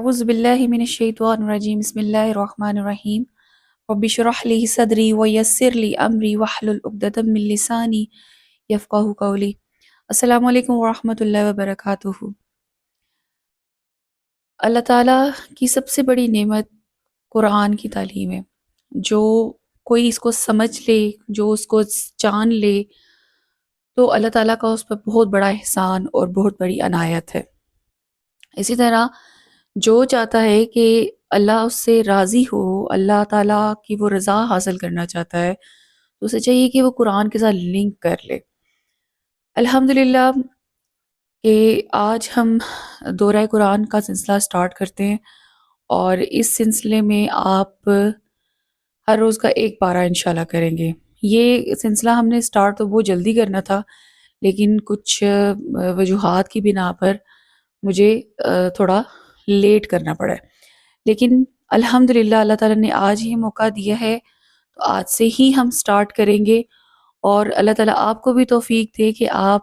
اعوذ باللہ من الشیطان الرجیم بسم اللہ الرحمن الرحیم رب اشرح لی صدری ویسر لی امری واحلل عقدۃ من لسانی یفقہوا قولی۔ السلام علیکم ورحمۃ اللہ وبرکاتہ۔ اللہ تعالیٰ کی سب سے بڑی نعمت قرآن کی تعلیم ہے۔ جو کوئی اس کو سمجھ لے، جو اس کو جان لے، تو اللہ تعالیٰ کا اس پر بہت بڑا احسان اور بہت بڑی عنایت ہے۔ اسی طرح جو چاہتا ہے کہ اللہ اس سے راضی ہو، اللہ تعالیٰ کی وہ رضا حاصل کرنا چاہتا ہے، تو اسے چاہیے کہ وہ قرآن کے ساتھ لنک کر لے۔ الحمدللہ کہ آج ہم دورہ قرآن کا سلسلہ سٹارٹ کرتے ہیں، اور اس سلسلے میں آپ ہر روز کا ایک پارہ انشاءاللہ کریں گے۔ یہ سلسلہ ہم نے سٹارٹ تو بہت جلدی کرنا تھا، لیکن کچھ وجوہات کی بنا پر مجھے تھوڑا لیٹ کرنا پڑا ہے، لیکن الحمدللہ اللہ تعالیٰ نے آج ہی موقع دیا ہے، تو آج سے ہی ہم سٹارٹ کریں گے، اور اللہ تعالیٰ آپ کو بھی توفیق دے کہ آپ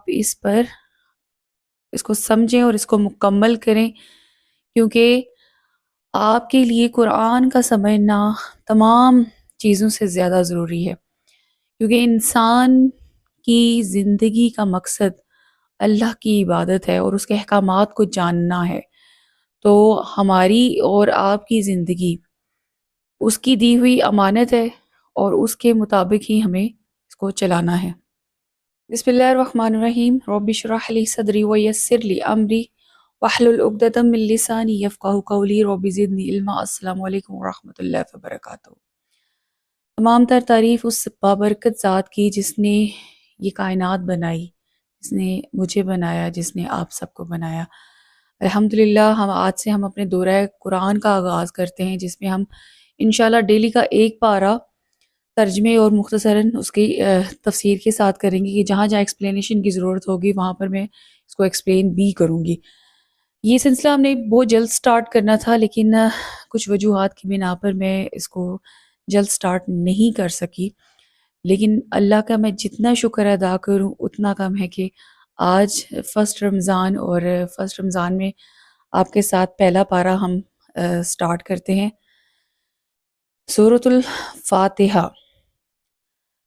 اس کو سمجھیں اور اس کو مکمل کریں، کیونکہ آپ کے لیے قرآن کا سمجھنا تمام چیزوں سے زیادہ ضروری ہے، کیونکہ انسان کی زندگی کا مقصد اللہ کی عبادت ہے اور اس کے احکامات کو جاننا ہے۔ تو ہماری اور آپ کی زندگی اس کی دی ہوئی امانت ہے، اور اس کے مطابق ہی ہمیں اس کو چلانا ہے۔ بسم اللہ الرحمن الرحیم رب اشرح لی صدری ویسر لی امری واحلل عقدۃ من لسانی یفقہوا قولی رب زدنی علما۔ السلام علیکم ورحمۃ اللہ وبرکاتہ۔ تمام تر تعریف اس بابرکت ذات کی جس نے یہ کائنات بنائی، جس نے مجھے بنایا، جس نے آپ سب کو بنایا۔ الحمدللہ آج سے ہم اپنے دورہ قرآن کا آغاز کرتے ہیں، جس میں ہم انشاءاللہ ڈیلی کا ایک پارہ ترجمے اور مختصراً اس کی تفسیر کے ساتھ کریں گے، کہ جہاں جہاں ایکسپلینیشن کی ضرورت ہوگی وہاں پر میں اس کو ایکسپلین بھی کروں گی۔ یہ سلسلہ ہم نے بہت جلد سٹارٹ کرنا تھا، لیکن کچھ وجوہات کی بنا پر میں اس کو جلد سٹارٹ نہیں کر سکی، لیکن اللہ کا میں جتنا شکر ادا کروں اتنا کم ہے کہ آج فرسٹ رمضان، اور فرسٹ رمضان میں آپ کے ساتھ پہلا پارہ ہم سٹارٹ کرتے ہیں۔ سورۃ الفاتحہ۔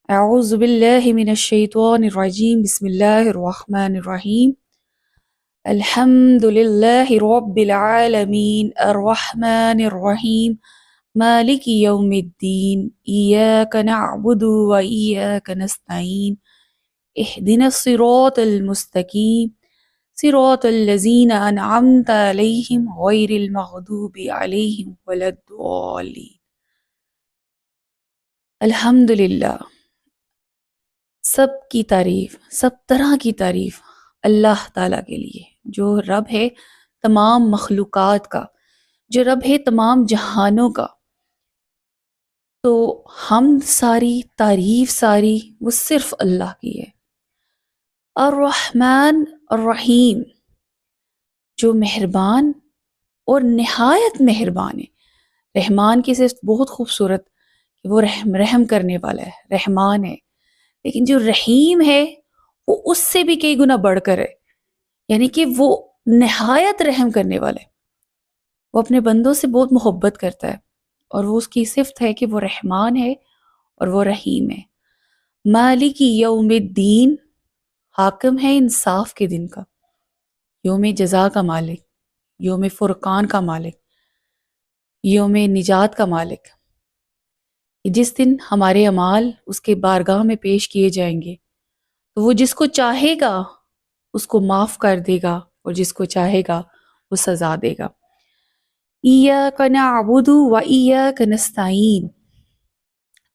اعوذ باللہ من الشیطان الرجیم بسم اللہ الرحمن الرحیم الحمد للہ رب العالمین الرحمن الرحیم مالک یوم الدین ایاک نعبد و ایاک نستعین اہدنا الصراط المستقیم صراط الذین انعمت علیہم غیر المغضوب علیہم ولا الضالین۔ الحمدللہ سب کی تعریف، سب طرح کی تعریف اللہ تعالیٰ کے لیے، جو رب ہے تمام مخلوقات کا، جو رب ہے تمام جہانوں کا۔ تو ہم ساری تعریف ساری وہ صرف اللہ کی ہے۔ الرحمن الرحیم، جو مہربان اور نہایت مہربان ہے۔ رحمان کی صرف بہت خوبصورت کہ وہ رحم کرنے والا ہے، رحمان ہے، لیکن جو رحیم ہے وہ اس سے بھی کئی گنا بڑھ کر ہے، یعنی کہ وہ نہایت رحم کرنے والا ہے۔ وہ اپنے بندوں سے بہت محبت کرتا ہے، اور وہ اس کی صفت ہے کہ وہ رحمان ہے اور وہ رحیم ہے۔ مالک یوم الدین، حاکم ہے انصاف کے دن کا، یوم جزا کا مالک، یوم فرقان کا مالک، یوم نجات کا مالک، جس دن ہمارے اعمال اس کے بارگاہ میں پیش کیے جائیں گے، تو وہ جس کو چاہے گا اس کو معاف کر دے گا، اور جس کو چاہے گا وہ سزا دے گا۔ ایاک نعبد و ایاک نستعین،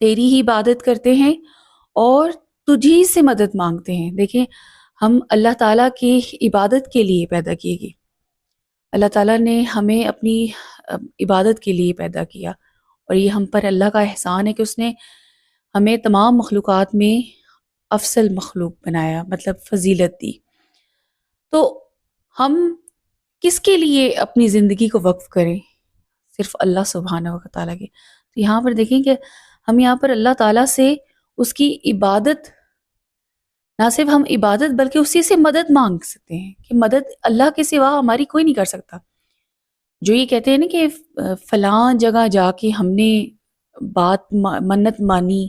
تیری ہی عبادت کرتے ہیں اور تجھی سے مدد مانگتے ہیں۔ دیکھیں، ہم اللہ تعالیٰ کی عبادت کے لیے پیدا کیے گئے، اللہ تعالیٰ نے ہمیں اپنی عبادت کے لیے پیدا کیا، اور یہ ہم پر اللہ کا احسان ہے کہ اس نے ہمیں تمام مخلوقات میں افضل مخلوق بنایا، مطلب فضیلت دی۔ تو ہم کس کے لیے اپنی زندگی کو وقف کریں؟ صرف اللہ سبحانہ و تعالیٰ کے۔ تو یہاں پر دیکھیں کہ ہم یہاں پر اللہ تعالیٰ سے اس کی عبادت، نہ صرف ہم عبادت بلکہ اسی سے مدد مانگ سکتے ہیں، کہ مدد اللہ کے سوا ہماری کوئی نہیں کر سکتا۔ جو یہ کہتے ہیں نا کہ فلاں جگہ جا کے ہم نے بات منت مانی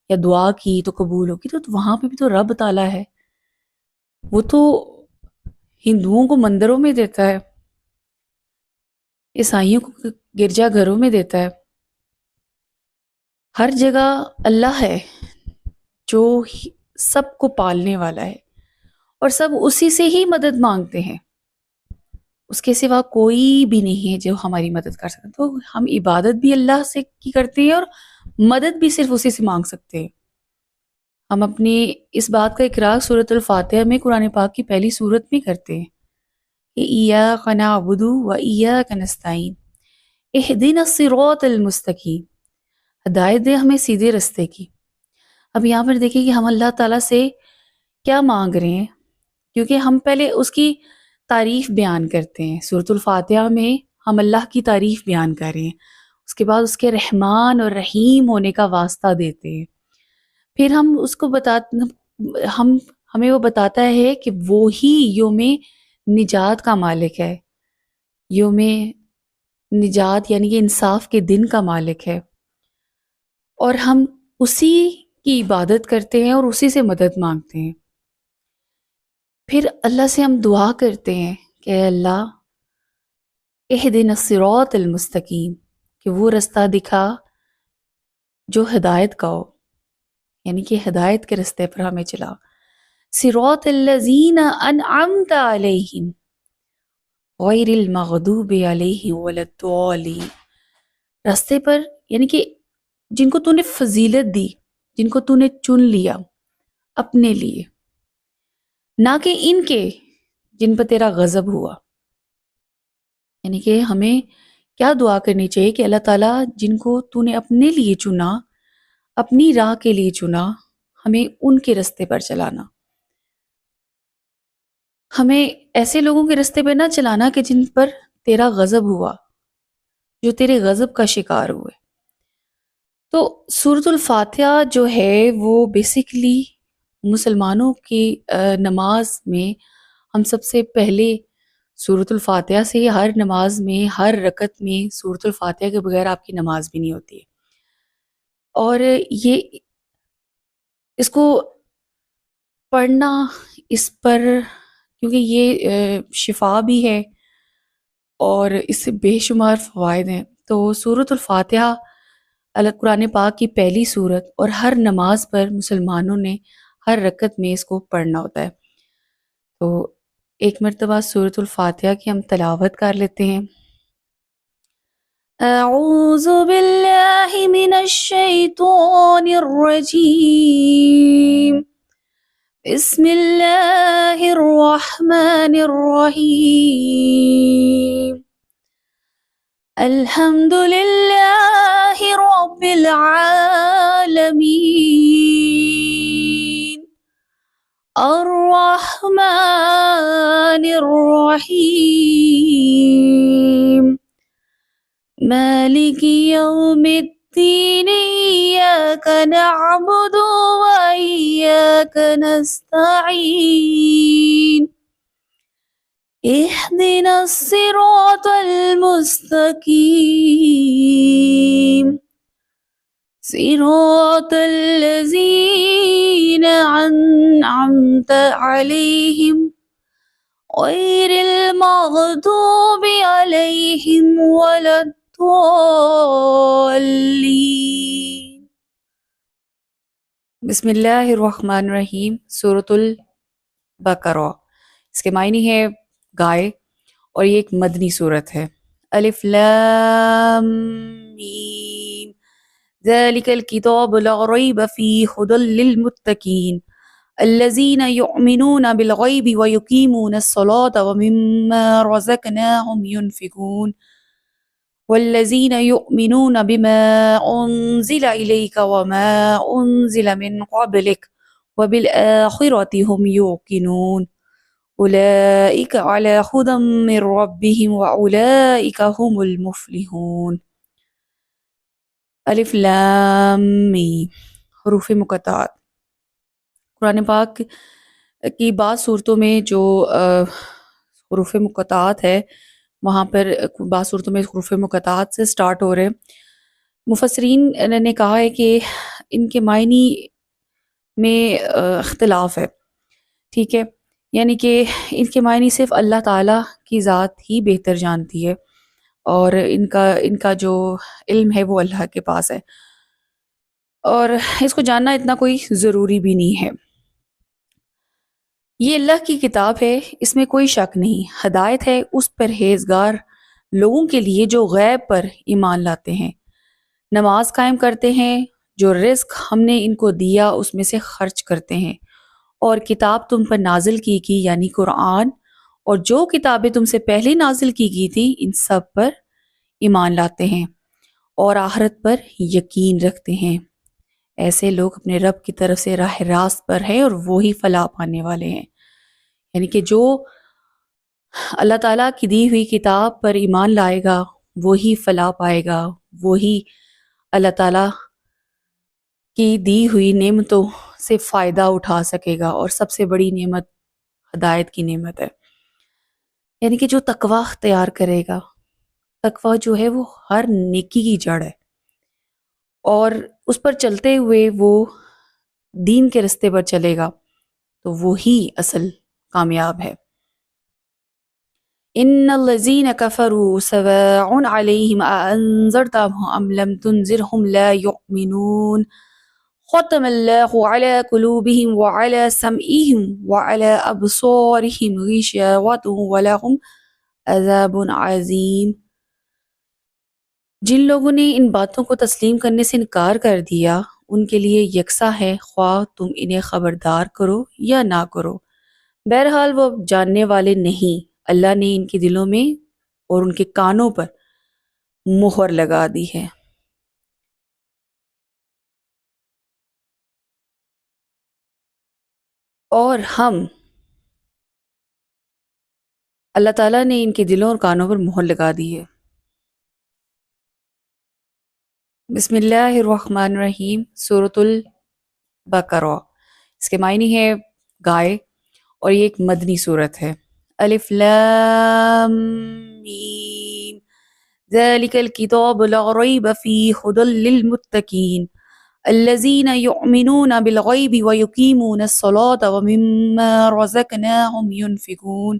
یا دعا کی تو قبول ہوگی، تو وہاں پہ بھی تو رب تعالیٰ ہے، وہ تو ہندوؤں کو مندروں میں دیتا ہے، عیسائیوں کو گرجا گھروں میں دیتا ہے، ہر جگہ اللہ ہے جو سب کو پالنے والا ہے، اور سب اسی سے ہی مدد مانگتے ہیں، اس کے سوا کوئی بھی نہیں ہے جو ہماری مدد کر سکتا، تو ہم عبادت بھی اللہ سے کی کرتے ہیں اور مدد بھی صرف اسی سے مانگ سکتے ہیں۔ ہم اپنی اس بات کا اقرار سورۃ الفاتحہ میں قرآن پاک کی پہلی سورت میں کرتے ہیں کہ ایاک نعبد و ایاک نستعین اہدنا الصراط المستقیم، ہدایت دے ہمیں سیدھے رستے کی۔ اب یہاں پر دیکھیں کہ ہم اللہ تعالیٰ سے کیا مانگ رہے ہیں، کیونکہ ہم پہلے اس کی تعریف بیان کرتے ہیں، سورۃ الفاتحہ میں ہم اللہ کی تعریف بیان کر رہے ہیں، اس کے بعد اس کے رحمان اور رحیم ہونے کا واسطہ دیتے ہیں، پھر ہم اس کو ہمیں وہ بتاتا ہے کہ وہی یوم نجات کا مالک ہے، یوم نجات یعنی کہ انصاف کے دن کا مالک ہے، اور ہم اسی کی عبادت کرتے ہیں اور اسی سے مدد مانگتے ہیں۔ پھر اللہ سے ہم دعا کرتے ہیں کہ اے اللہ اہدنا الصراط المستقیم، کہ وہ رستہ دکھا جو ہدایت کا ہو، یعنی کہ ہدایت کے رستے پر ہمیں چلا، صراط الذین انعمت علیہم غیر المغضوب علیہم ولا الضالین، رستے پر یعنی کہ جن کو تو نے فضیلت دی، جن کو تو نے چن لیا اپنے لیے، نہ کہ ان کے جن پر تیرا غضب ہوا۔ یعنی کہ ہمیں کیا دعا کرنی چاہیے کہ اللہ تعالیٰ جن کو تو نے اپنے لیے چنا، اپنی راہ کے لیے چنا، ہمیں ان کے رستے پر چلانا، ہمیں ایسے لوگوں کے رستے پر نہ چلانا کہ جن پر تیرا غضب ہوا، جو تیرے غضب کا شکار ہوئے۔ تو سورۃ الفاتحہ جو ہے وہ بیسیکلی مسلمانوں کی نماز میں ہم سب سے پہلے سورۃ الفاتحہ سے ہر نماز میں ہر رکعت میں سورۃ الفاتحہ کے بغیر آپ کی نماز بھی نہیں ہوتی ہے، اور یہ اس کو پڑھنا، اس پر کیونکہ یہ شفا بھی ہے اور اس سے بے شمار فوائد ہیں، تو سورۃ الفاتحہ قرآن پاک کی پہلی سورت، اور ہر نماز پر مسلمانوں نے ہر رکعت میں اس کو پڑھنا ہوتا ہے۔ تو ایک مرتبہ سورۃ الفاتحہ کی ہم تلاوت کر لیتے ہیں۔ اعوذ باللہ من الشیطان الرجیم، بسم اللہ الرحمن الرحیم، الحمد للہ رب العالمین، الرحمن الرحیم، مالک یوم الدین، ایاک نعبد و ایاک نستعین، اہدنا الصراط المستقیم، صراط الذین انعمت علیہم غیر المغضوب علیہم ولا الضالین۔ بسم اللہ الرحمن الرحیم، سورۃ البقرہ، اس کے معنی ہے گائے، اور یہ ایک مدنی سورت ہے۔ الف لام میم، ذالک الکتاب لا ریب فیہ ھدی للمتقین الذین یؤمنون بالغیب ویقیمون الصلاة ومما رزقناہم ینفقون والذین یؤمنون بما انزل الیک وما انزل من قبلک وبالآخرة هم یوقنون اولئک علی ھدی من ربہم واولئک هم المفلحون۔ الف لام میم، حروف مقطعات۔ قرآن پاک کی بعض صورتوں میں جو حروف مقطعات ہے وہاں پر بعض صورتوں میں حروف مقطعات سے سٹارٹ ہو رہے ہیں۔ مفسرین نے کہا ہے کہ ان کے معنی میں اختلاف ہے، ٹھیک ہے، یعنی کہ ان کے معنی صرف اللہ تعالیٰ کی ذات ہی بہتر جانتی ہے، اور ان کا جو علم ہے وہ اللہ کے پاس ہے، اور اس کو جاننا اتنا کوئی ضروری بھی نہیں ہے۔ یہ اللہ کی کتاب ہے، اس میں کوئی شک نہیں، ہدایت ہے اس پرہیزگار لوگوں کے لیے جو غیب پر ایمان لاتے ہیں، نماز قائم کرتے ہیں، جو رزق ہم نے ان کو دیا اس میں سے خرچ کرتے ہیں، اور کتاب تم پر نازل کی گئی یعنی قرآن، اور جو کتابیں تم سے پہلے نازل کی گئی تھی ان سب پر ایمان لاتے ہیں، اور آخرت پر یقین رکھتے ہیں۔ ایسے لوگ اپنے رب کی طرف سے راہ راست پر ہیں اور وہی فلاح پانے والے ہیں۔ یعنی کہ جو اللہ تعالیٰ کی دی ہوئی کتاب پر ایمان لائے گا وہی فلاح پائے گا، وہی اللہ تعالیٰ کی دی ہوئی نعمتوں سے فائدہ اٹھا سکے گا، اور سب سے بڑی نعمت ہدایت کی نعمت ہے۔ یعنی کہ جو تقوی اختیار کرے گا، تقوی جو ہے وہ ہر نیکی کی جڑ ہے، اور اس پر چلتے ہوئے وہ دین کے رستے پر چلے گا تو وہی اصل کامیاب ہے۔ ان الذين كفروا سواء عليهم أأنذرتهم ام لم تنذرهم لا يؤمنون ختم الله على قلوبهم وعلى سمعهم وعلى أبصارهم غشاوة ولهم عذاب عظیم۔ جن لوگوں نے ان باتوں کو تسلیم کرنے سے انکار کر دیا ان کے لیے یکساں ہے، خواہ تم انہیں خبردار کرو یا نہ کرو، بہرحال وہ جاننے والے نہیں۔ اللہ نے ان کے دلوں میں اور ان کے کانوں پر مہر لگا دی ہے۔ اور ہم اللہ تعالیٰ نے ان کے دلوں اور کانوں پر مہر لگا دی ہے۔ بسم اللہ الرحمن الرحیم، سورۃ البقرہ، اس کے معنی ہے گائے، اور یہ ایک مدنی صورت ہے۔ الف لام میم، ذالک الکتاب لا ریب فیہ ھدی للمتقین الذین یؤمنون بالغیب ویقیمون الصلاة ومما رزقناہم ینفقون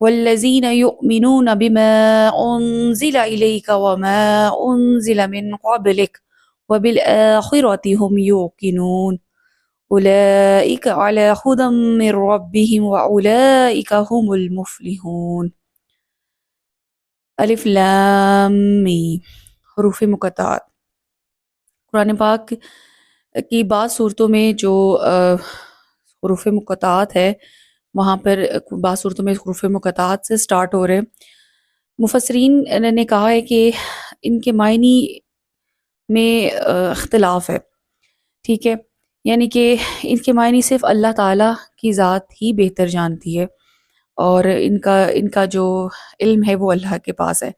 والذین یؤمنون بما انزل الیک وما انزل من قبلک وبالآخرۃ هم یوقنون اولئک علی ھدی من ربہم واولئک هم المفلحون۔ الف لام میم، حروف مقطعات۔ قرآن پاک کی بعض صورتوں میں جو حروف مقطعات ہے وہاں پر بعض صورتوں میں حروف مقطعات سے سٹارٹ ہو رہے ہیں۔ مفسرین نے کہا ہے کہ ان کے معنی میں اختلاف ہے، ٹھیک ہے، یعنی کہ ان کے معنی صرف اللہ تعالیٰ کی ذات ہی بہتر جانتی ہے، اور ان کا جو علم ہے وہ اللہ کے پاس ہے،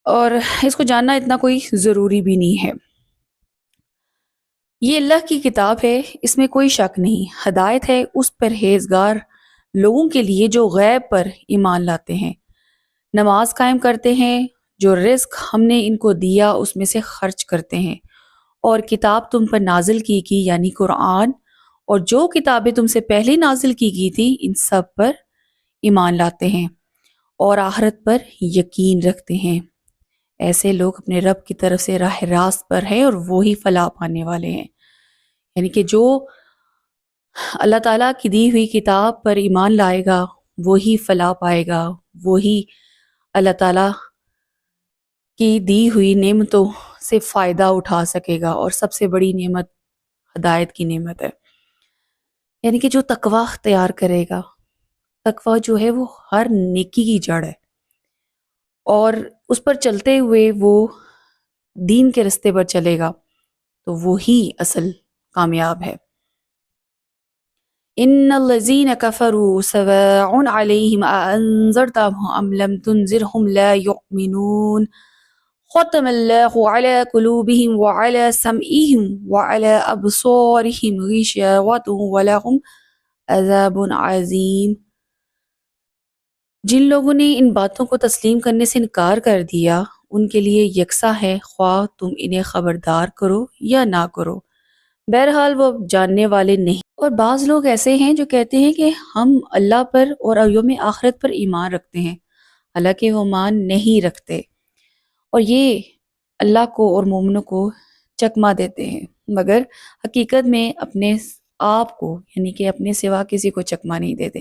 اور اس کو جاننا اتنا کوئی ضروری بھی نہیں ہے۔ یہ اللہ کی کتاب ہے، اس میں کوئی شک نہیں، ہدایت ہے اس پرہیزگار لوگوں کے لیے جو غیب پر ایمان لاتے ہیں، نماز قائم کرتے ہیں، جو رزق ہم نے ان کو دیا اس میں سے خرچ کرتے ہیں، اور کتاب تم پر نازل کی گئی یعنی قرآن، اور جو کتابیں تم سے پہلے نازل کی گئی تھی ان سب پر ایمان لاتے ہیں، اور آخرت پر یقین رکھتے ہیں۔ ایسے لوگ اپنے رب کی طرف سے راہ راست پر ہیں اور وہی فلاح پانے والے ہیں۔ یعنی کہ جو اللہ تعالیٰ کی دی ہوئی کتاب پر ایمان لائے گا وہی فلاح پائے گا، وہی اللہ تعالیٰ کی دی ہوئی نعمتوں سے فائدہ اٹھا سکے گا، اور سب سے بڑی نعمت ہدایت کی نعمت ہے۔ یعنی کہ جو تقوی اختیار کرے گا، تقوی جو ہے وہ ہر نیکی کی جڑ ہے، اور اس پر چلتے ہوئے وہ دین کے رستے پر چلے گا تو وہی اصل کامیاب ہے۔ ان الذين كفروا سواء عليهم أأنذرتهم ام لم تنذرهم لا يؤمنون ختم الله على قلوبهم وعلى سمعهم وعلى أبصارهم غشاوة ولهم عذاب عظیم۔ جن لوگوں نے ان باتوں کو تسلیم کرنے سے انکار کر دیا ان کے لیے یکساں ہے، خواہ تم انہیں خبردار کرو یا نہ کرو، بہرحال وہ جاننے والے نہیں۔ اور بعض لوگ ایسے ہیں جو کہتے ہیں کہ ہم اللہ پر اور یوم آخرت پر ایمان رکھتے ہیں، حالانکہ وہ ایمان نہیں رکھتے، اور یہ اللہ کو اور مومنوں کو چکما دیتے ہیں، مگر حقیقت میں اپنے آپ کو یعنی کہ اپنے سوا کسی کو چکما نہیں دیتے،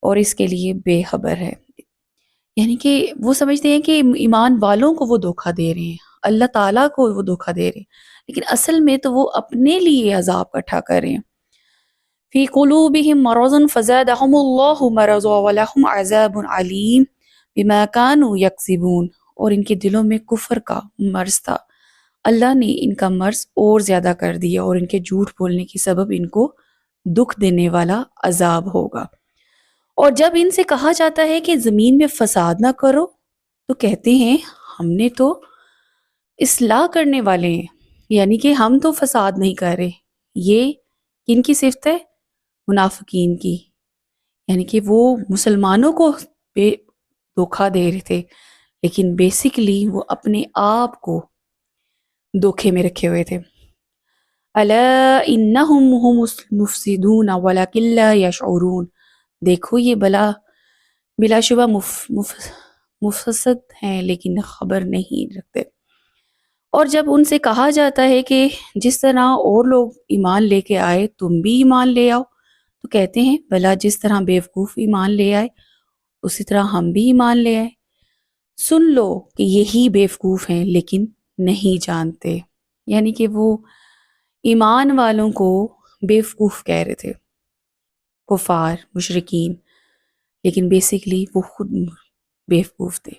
اور اس کے لیے بے خبر ہے۔ یعنی کہ وہ سمجھتے ہیں کہ ایمان والوں کو وہ دھوکہ دے رہے ہیں، اللہ تعالیٰ کو وہ دھوکہ دے رہے ہیں، لیکن اصل میں تو وہ اپنے لیے عذاب اکٹھا کر رہے ہیں۔ فی قلوبہم مرض فزادہم اللہ مرضا ولہم عذاب علیم بما کانوا یکذبون، اور ان کے دلوں میں کفر کا مرض تھا، اللہ نے ان کا مرض اور زیادہ کر دیا، اور ان کے جھوٹ بولنے کی سبب ان کو دکھ دینے والا عذاب ہوگا۔ اور جب ان سے کہا جاتا ہے کہ زمین میں فساد نہ کرو تو کہتے ہیں ہم نے تو اصلاح کرنے والے ہیں، یعنی کہ ہم تو فساد نہیں کر رہے۔ یہ کن کی صفت ہے؟ منافقین کی، یعنی کہ وہ مسلمانوں کو بے دھوکہ دے رہے تھے، لیکن بیسیکلی وہ اپنے آپ کو دھوکے میں رکھے ہوئے تھے۔ الا انہم هم المفسدون ولکن لا یشعرون، دیکھو یہ بلا شبہ مفسد ہیں لیکن خبر نہیں رکھتے۔ اور جب ان سے کہا جاتا ہے کہ جس طرح اور لوگ ایمان لے کے آئے تم بھی ایمان لے آؤ، تو کہتے ہیں بھلا جس طرح بیوقوف ایمان لے آئے اسی طرح ہم بھی ایمان لے آئے۔ سن لو کہ یہی بیوقوف ہیں لیکن نہیں جانتے، یعنی کہ وہ ایمان والوں کو بیوقوف کہہ رہے تھے، کفار مشرکین، لیکن بیسیکلی وہ خود بیوقوف تھے۔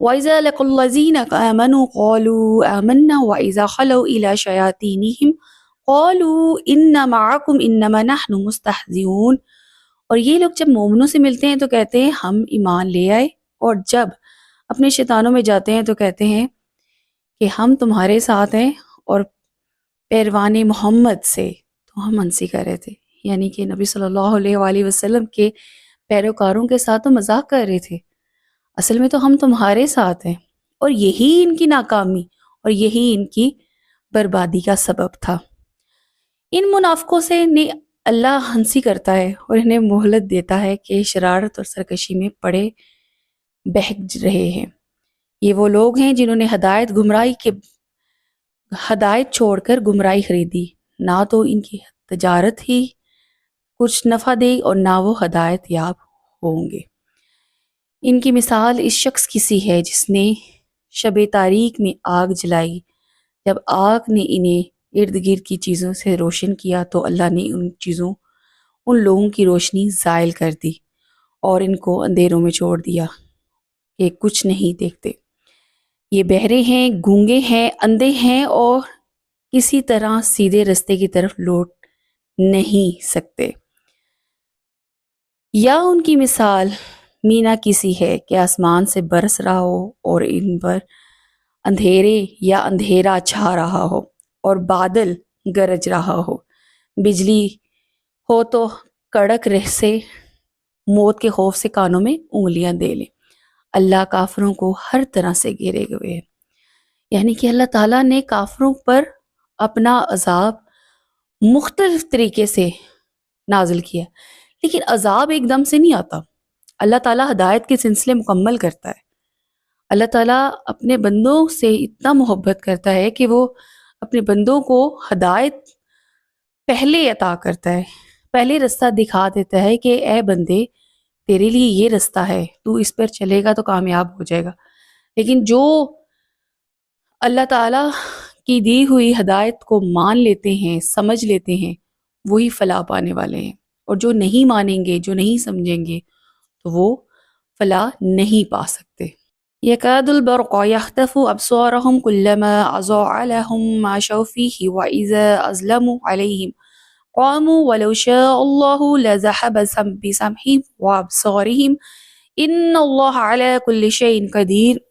وَإِذَا لَقُوا الَّذِينَ آمَنُوا قَالُوا آمَنَّا وَإِذَا خَلَوْا إِلَىٰ شَيَاطِينِهِمْ قَالُوا إِنَّا مَعَكُمْ إِنَّمَا نَحْنُ مُسْتَهْزِئُونَ، اور یہ لوگ جب مومنوں سے ملتے ہیں تو کہتے ہیں ہم ایمان لے آئے، اور جب اپنے شیطانوں میں جاتے ہیں تو کہتے ہیں کہ ہم تمہارے ساتھ ہیں اور پیروان محمد سے تو ہم ہنسی کر رہے تھے، یعنی کہ نبی صلی اللہ علیہ وآلہ وسلم کے پیروکاروں کے ساتھ تو مذاق کر رہے تھے، اصل میں تو ہم تمہارے ساتھ ہیں، اور یہی ان کی ناکامی اور یہی ان کی بربادی کا سبب تھا۔ ان منافقوں سے اللہ ہنسی کرتا ہے اور انہیں مہلت دیتا ہے کہ شرارت اور سرکشی میں پڑے بہک رہے ہیں۔ یہ وہ لوگ ہیں جنہوں نے ہدایت چھوڑ کر گمراہی خریدی، نہ تو ان کی تجارت ہی کچھ نفع دے اور نہ وہ ہدایت یاب ہوں گے۔ ان کی مثال اس شخص کی سی ہے جس نے شب تاریک میں آگ جلائی، جب آگ نے انہیں ارد گرد کی چیزوں سے روشن کیا تو اللہ نے ان لوگوں کی روشنی زائل کر دی اور ان کو اندھیروں میں چھوڑ دیا کہ کچھ نہیں دیکھتے۔ یہ بہرے ہیں، گونگے ہیں، اندھے ہیں اور کسی طرح سیدھے رستے کی طرف لوٹ نہیں سکتے۔ یا ان کی مثال مینا کسی ہے کہ آسمان سے برس رہا ہو اور ان پر اندھیرے یا اندھیرا چھا رہا ہو اور بادل گرج رہا ہو، بجلی ہو تو کڑک رہ سے موت کے خوف سے کانوں میں انگلیاں دے لے۔ اللہ کافروں کو ہر طرح سے گھیرے ہوئے ہیں، یعنی کہ اللہ تعالیٰ نے کافروں پر اپنا عذاب مختلف طریقے سے نازل کیا، لیکن عذاب ایک دم سے نہیں آتا۔ اللہ تعالیٰ ہدایت کے سلسلے مکمل کرتا ہے۔ اللہ تعالیٰ اپنے بندوں سے اتنا محبت کرتا ہے کہ وہ اپنے بندوں کو ہدایت پہلے عطا کرتا ہے، پہلے رستہ دکھا دیتا ہے کہ اے بندے تیرے لیے یہ رستہ ہے، تو اس پر چلے گا تو کامیاب ہو جائے گا۔ لیکن جو اللہ تعالیٰ کی دی ہوئی ہدایت کو مان لیتے ہیں، سمجھ لیتے ہیں، وہی فلاح پانے والے ہیں، اور جو نہیں مانیں گے، جو نہیں سمجھیں گے تو وہ فلاح نہیں پا سکتے۔ یکاد البرق یخطف ابصارهم كلما اضاء لهم مشوا فيه واذا اظلموا عليهم قاموا ولو شاء الله لذهب بسمعهم وابصارهم ان الله على كل شيء قدير۔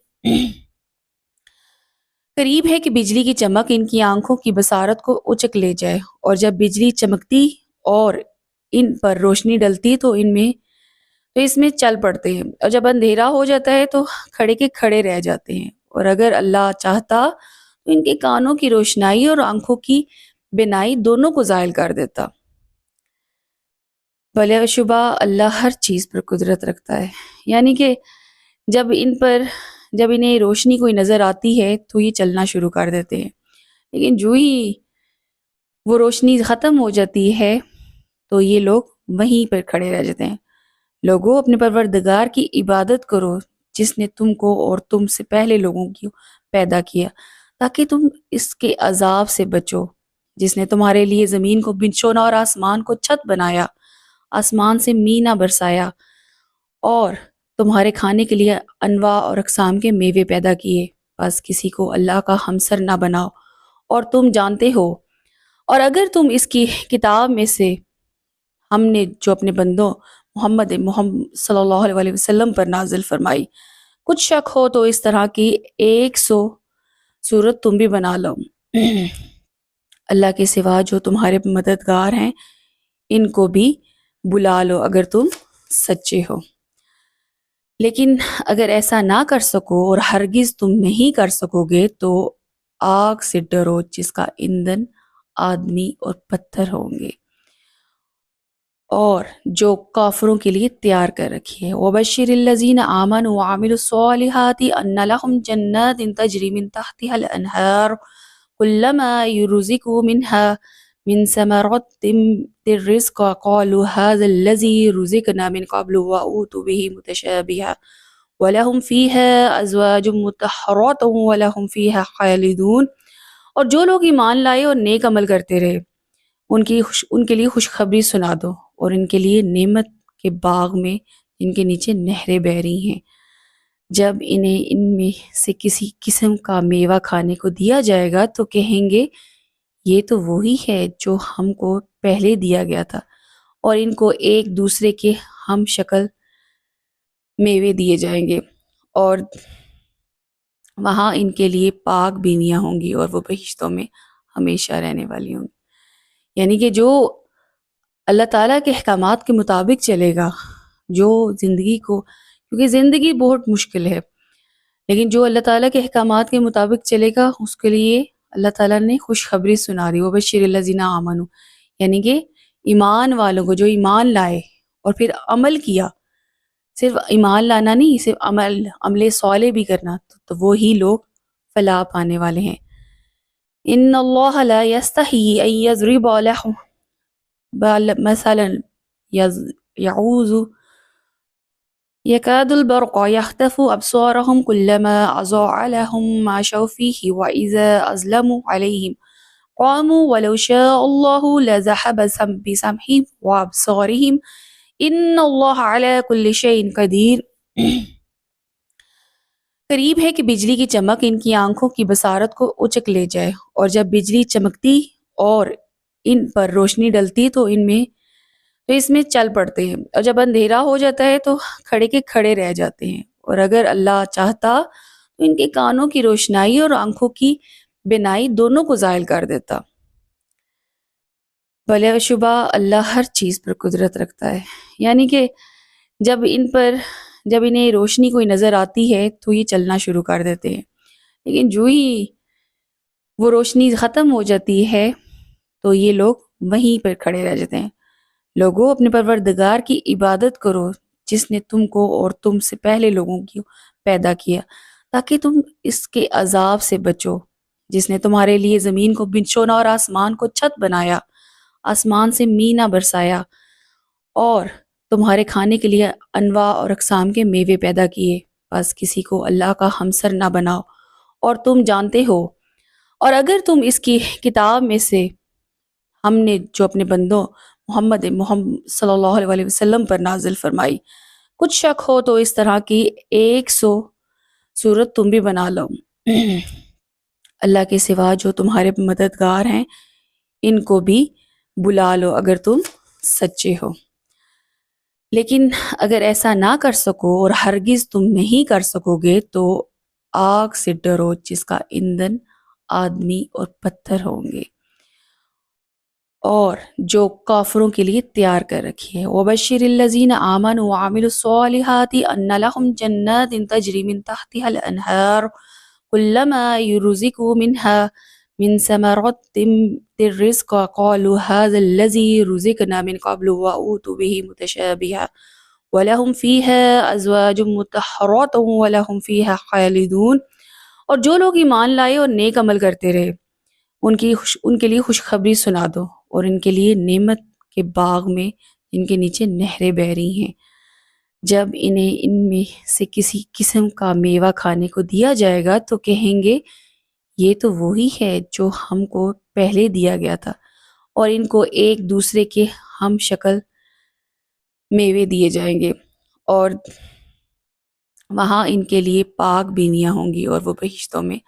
قریب ہے کہ بجلی کی چمک ان کی آنکھوں کی بصارت کو اچک لے جائے، اور جب بجلی چمکتی اور ان پر روشنی ڈلتی تو ان میں تو اس میں چل پڑتے ہیں، اور جب اندھیرا ہو جاتا ہے تو کھڑے کے کھڑے رہ جاتے ہیں، اور اگر اللہ چاہتا تو ان کے کانوں کی روشنائی اور آنکھوں کی بینائی دونوں کو زائل کر دیتا۔ بلا شبہ اللہ ہر چیز پر قدرت رکھتا ہے، یعنی کہ جب جب انہیں روشنی کوئی نظر آتی ہے تو یہ چلنا شروع کر دیتے ہیں، لیکن جو ہی وہ روشنی ختم ہو جاتی ہے تو یہ لوگ وہیں پر کھڑے رہ جاتے ہیں۔ لوگوں، اپنے پروردگار کی عبادت کرو جس نے تم کو اور تم سے پہلے لوگوں کو پیدا کیا تاکہ تم اس کے عذاب سے بچو، جس نے تمہارے لیے زمین کو بچھونا اور آسمان کو چھت بنایا، آسمان سے مینا برسایا اور تمہارے کھانے کے لیے انواع اور اقسام کے میوے پیدا کیے، بس کسی کو اللہ کا ہمسر نہ بناؤ اور تم جانتے ہو۔ اور اگر تم اس کی کتاب میں سے ہم نے جو اپنے بندوں محمد صلی اللہ علیہ وسلم پر نازل فرمائی کچھ شک ہو تو اس طرح کی 100 صورت تم بھی بنا لو، اللہ کے سوا جو تمہارے مددگار ہیں ان کو بھی بلا لو اگر تم سچے ہو۔ لیکن اگر ایسا نہ کر سکو اور ہرگز تم نہیں کر سکو گے تو آگ سے ڈرو جس کا ایندھن آدمی اور پتھر ہوں گے اور جو کافروں کے لیے تیار کر رکھی ہے۔ وَبَشِّرِ الَّذِينَ آمَنُوا وَعَمِلُوا الصَّالِحَاتِ أَنَّ لَهُمْ جَنَّاتٍ تَجْرِي مِن تَحْتِهَا الْأَنْهَارُ كُلَّمَا يُرْزِقُوا مِنْهَا من ثمرة الرزق قالوا هذا الذي رزقنا من قبل وأوتوا به متشابها ولهم فيها أزواج مطهرة ولهم فيها خالدون۔ اور جو لوگ ایمان لائے اور نیک عمل کرتے رہے ان کے لیے خوشخبری سنا دو، اور ان کے لیے نعمت کے باغ میں جن کے نیچے نہریں بہہ رہی ہیں، جب انہیں ان میں سے کسی قسم کا میوہ کھانے کو دیا جائے گا تو کہیں گے یہ تو وہی ہے جو ہم کو پہلے دیا گیا تھا، اور ان کو ایک دوسرے کے ہم شکل میوے دیے جائیں گے، اور وہاں ان کے لیے پاک بیویاں ہوں گی اور وہ بہشتوں میں ہمیشہ رہنے والی ہوں گی۔ یعنی کہ جو اللہ تعالیٰ کے احکامات کے مطابق چلے گا، جو زندگی کو، کیونکہ زندگی بہت مشکل ہے، لیکن جو اللہ تعالیٰ کے احکامات کے مطابق چلے گا اس کے لیے اللہ تعالیٰ نے خوشخبری سنا دی۔ وَبَشِّرِ الَّذِينَ آمَنُوا، یعنی کہ ایمان والوں کو جو ایمان لائے اور پھر عمل کیا، صرف ایمان لانا نہیں، صرف عمل صالح بھی کرنا، تو وہی لوگ فلاح پانے والے ہیں۔ ان اللہ لا یستحی ان یضرب لکم مثلا یعوذ یکاد البرق یخطف ابصارهم كلما اضاء لهم مشوا فيه واذا اظلموا عليهم قاموا ولو شاء الله لذهب بسمعهم وابصارهم ان اللہ علی کل شیء قدیر۔ قریب ہے کہ بجلی کی چمک ان کی آنکھوں کی بصارت کو اچک لے جائے، اور جب بجلی چمکتی اور ان پر روشنی ڈلتی تو اس میں چل پڑتے ہیں، اور جب اندھیرا ہو جاتا ہے تو کھڑے کے کھڑے رہ جاتے ہیں، اور اگر اللہ چاہتا تو ان کے کانوں کی روشنائی اور آنکھوں کی بینائی دونوں کو زائل کر دیتا۔ بلا شبہ اللہ ہر چیز پر قدرت رکھتا ہے، یعنی کہ جب انہیں روشنی کوئی نظر آتی ہے تو یہ چلنا شروع کر دیتے ہیں، لیکن جو ہی وہ روشنی ختم ہو جاتی ہے تو یہ لوگ وہیں پر کھڑے رہ جاتے ہیں۔ لوگوں، اپنے پروردگار کی عبادت کرو جس نے تم کو اور تم سے پہلے لوگوں کو پیدا کیا تاکہ تم اس کے عذاب سے بچو، جس نے تمہارے لیے زمین کو بچھونا اور آسمان کو چھت بنایا، آسمان سے مینا برسایا اور تمہارے کھانے کے لیے انواع اور اقسام کے میوے پیدا کیے، بس کسی کو اللہ کا ہمسر نہ بناؤ اور تم جانتے ہو۔ اور اگر تم اس کی کتاب میں سے ہم نے جو اپنے بندوں محمد صلی اللہ علیہ وسلم پر نازل فرمائی کچھ شک ہو تو اس طرح کی 100 صورت تم بھی بنا لو، اللہ کے سوا جو تمہارے مددگار ہیں ان کو بھی بلا لو اگر تم سچے ہو۔ لیکن اگر ایسا نہ کر سکو اور ہرگز تم نہیں کر سکو گے تو آگ سے ڈرو جس کا ایندھن آدمی اور پتھر ہوں گے۔ اور جو کافروں کے لیے تیار کر رکھی ہے۔ وَبَشِّرِ الَّذِينَ آمَنُوا وَعَمِلُوا الصَّالِحَاتِ أَنَّ لَهُمْ جَنَّاتٍ تَجْرِي مِن تَحْتِهَا الْأَنْهَارُ كُلَّمَا يُرْزِقُوا مِنْهَا من ثمرات الرزق قالوا هذا الذي رزقنا من قبل وأوتوا به متشابها وَلَهُمْ فِيهَا أَزْوَاجٌ مُطَهَّرَةٌ وَلَهُمْ فِيهَا خَالِدُونَ۔ اور جو لوگ ایمان لائے اور نیک عمل کرتے رہے ان کے لیے خوشخبری سنا دو، اور ان کے لیے نعمت کے باغ میں ان کے نیچے نہریں بہہ رہی ہیں۔ جب انہیں ان میں سے کسی قسم کا میوہ کھانے کو دیا جائے گا تو کہیں گے یہ تو وہی ہے جو ہم کو پہلے دیا گیا تھا، اور ان کو ایک دوسرے کے ہم شکل میوے دیے جائیں گے، اور وہاں ان کے لیے پاک بینیاں ہوں گی اور وہ بہشتوں میں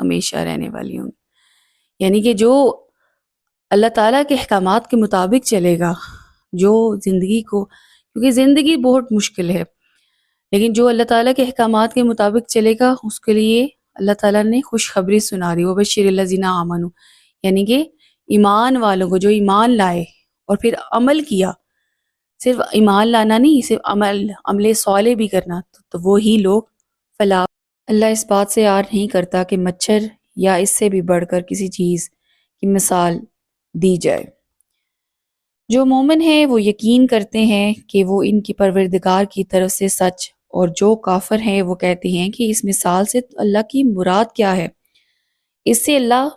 ہمیشہ رہنے والی ہوں گی۔ یعنی کہ جو اللہ تعالیٰ کے احکامات کے مطابق چلے گا، جو زندگی کو، کیونکہ زندگی بہت مشکل ہے، لیکن جو اللہ تعالیٰ کے احکامات کے مطابق چلے گا اس کے لیے اللہ تعالیٰ نے خوشخبری سنا دی۔ وَبَشِّرِ الَّذِينَ آمَنُوا، یعنی کہ ایمان والوں کو جو ایمان لائے اور پھر عمل کیا، صرف ایمان لانا نہیں، صرف عمل صالح بھی کرنا، تو وہی لوگ فلاح۔ اللہ اس بات سے یار نہیں کرتا کہ مچھر یا اس سے بھی بڑھ کر کسی چیز کی مثال دی جائے۔ جو مومن ہیں وہ یقین کرتے ہیں کہ وہ ان کی پروردگار کی طرف سے سچ، اور جو کافر ہیں وہ کہتے ہیں کہ اس مثال سے اللہ کی مراد کیا ہے۔ اس سے اللہ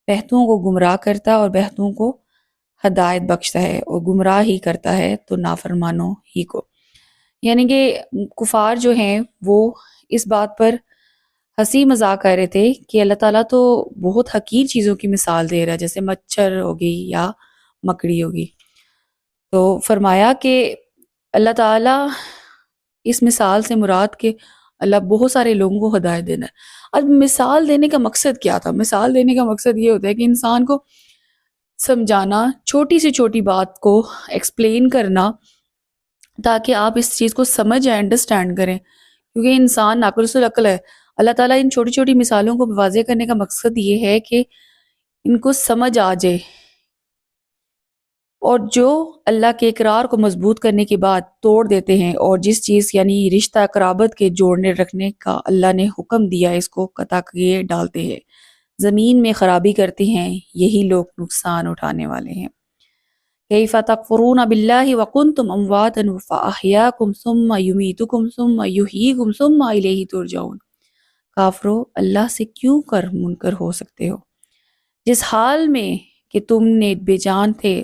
بہتوں کو گمراہ کرتا اور بہتوں کو ہدایت بخشتا ہے، اور گمراہ ہی کرتا ہے تو نافرمانوں ہی کو۔ یعنی کہ کفار جو ہیں وہ اس بات پر ہنسی مذاق کر رہے تھے کہ اللہ تعالیٰ تو بہت حقیر چیزوں کی مثال دے رہا ہے، جیسے مچھر ہوگی یا مکڑی ہوگی۔ تو فرمایا کہ اللہ تعالیٰ اس مثال سے مراد کہ اللہ بہت سارے لوگوں کو ہدایت دینا ہے۔ اب مثال دینے کا مقصد کیا تھا؟ مثال دینے کا مقصد یہ ہوتا ہے کہ انسان کو سمجھانا، چھوٹی سے چھوٹی بات کو ایکسپلین کرنا، تاکہ آپ اس چیز کو سمجھ یا انڈرسٹینڈ کریں، کیونکہ انسان ناقص العقل ہے۔ اللہ تعالیٰ ان چھوٹی چھوٹی مثالوں کو واضح کرنے کا مقصد یہ ہے کہ ان کو سمجھ آ جائے، اور جو اللہ کے اقرار کو مضبوط کرنے کے بعد توڑ دیتے ہیں، اور جس چیز یعنی رشتہ قرابت کے جوڑنے رکھنے کا اللہ نے حکم دیا اس کو قطع کیے ڈالتے ہیں، زمین میں خرابی کرتے ہیں، یہی لوگ نقصان اٹھانے والے ہیں۔ کیف تکفرون باللہ وکنتم امواتا فاحیاکم ثم یمیتکم ثم یحییکم ثم الیہ ترجعون۔ کافرو، اللہ سے کیوں کر منکر ہو سکتے ہو؟ جس حال میں کہ تم نے بے جان تھے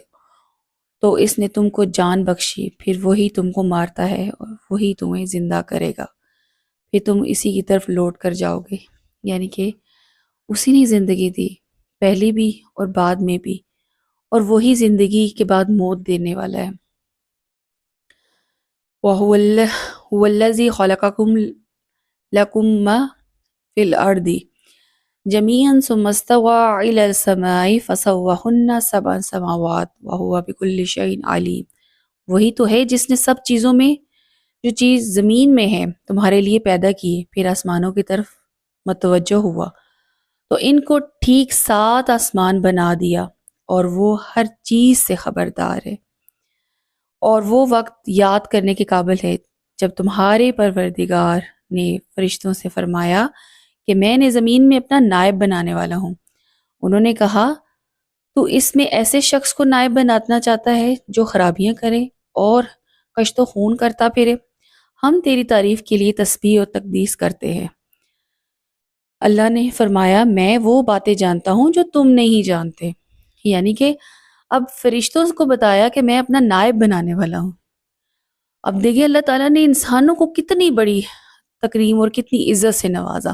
تو اس نے تم کو جان بخشی، پھر وہی تم کو مارتا ہے اور وہی تمہیں زندہ کرے گا، پھر تم اسی کی طرف لوٹ کر جاؤ گے۔ یعنی کہ اسی نے زندگی دی، پہلی بھی اور بعد میں بھی، اور وہی زندگی کے بعد موت دینے والا ہے۔ وَهُوَ الَّذِي خَلَقَكُمْ لَكُمْ مَا فِي الْأَرْضِ جَمِيعًا ثُمَّ اسْتَوَىٰ إِلَى السَّمَاءِ فَسَوَّاهُنَّ سَبْعَ سَمَاوَاتٍ وَهُوَ بِكُلِّ شَيْءٍ عَلِيمٌ۔ وہی تو ہے جس نے سب چیزوں میں جو چیز زمین میں ہے تمہارے لیے پیدا کی، پھر آسمانوں کی طرف متوجہ ہوا تو ان کو ٹھیک 7 آسمان بنا دیا، اور وہ ہر چیز سے خبردار ہے، اور وہ وقت یاد کرنے کے قابل ہے جب تمہارے پروردگار نے فرشتوں سے فرمایا کہ میں نے زمین میں اپنا نائب بنانے والا ہوں۔ انہوں نے کہا تو اس میں ایسے شخص کو نائب بنانا چاہتا ہے جو خرابیاں کرے اور کشت و خون کرتا پھرے؟ ہم تیری تعریف کے لیے تسبیح اور تقدیس کرتے ہیں۔ اللہ نے فرمایا میں وہ باتیں جانتا ہوں جو تم نہیں جانتے۔ یعنی کہ اب فرشتوں کو بتایا کہ میں اپنا نائب بنانے والا ہوں۔ اب دیکھیے اللہ تعالیٰ نے انسانوں کو کتنی بڑی تکریم اور کتنی عزت سے نوازا،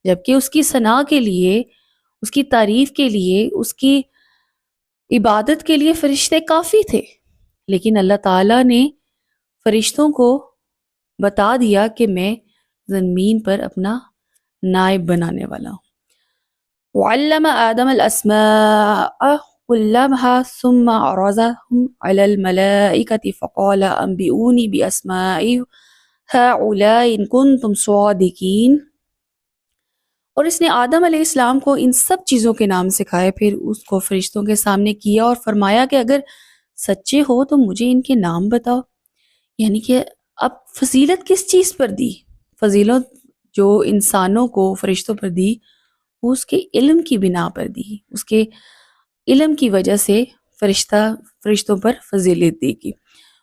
جبکہ اس کی ثنا کے لیے، اس کی تعریف کے لیے، اس کی عبادت کے لیے فرشتے کافی تھے، لیکن اللہ تعالیٰ نے فرشتوں کو بتا دیا کہ میں زمین پر اپنا نائب بنانے والا ہوں۔ وَعَلَّمَ آدَمَ الْأَسْمَاءَ كُلَّهَا ثُمَّ عَرَضَهُمْ عَلَى الْمَلَائِكَةِ فَقَالَ أَنْبِئُونِي بِأَسْمَاءِ هَؤُلَاءِ إِن كُنتُمْ صَادِقِينَ۔ اور اس نے آدم علیہ السلام کو ان سب چیزوں کے نام سکھائے، پھر اس کو فرشتوں کے سامنے کیا اور فرمایا کہ اگر سچے ہو تو مجھے ان کے نام بتاؤ۔ یعنی کہ اب فضیلت کس چیز پر دی؟ فضیلت جو انسانوں کو فرشتوں پر دی وہ اس کے علم کی بنا پر دی، اس کے علم کی وجہ سے فرشتوں پر فضیلت دی گی۔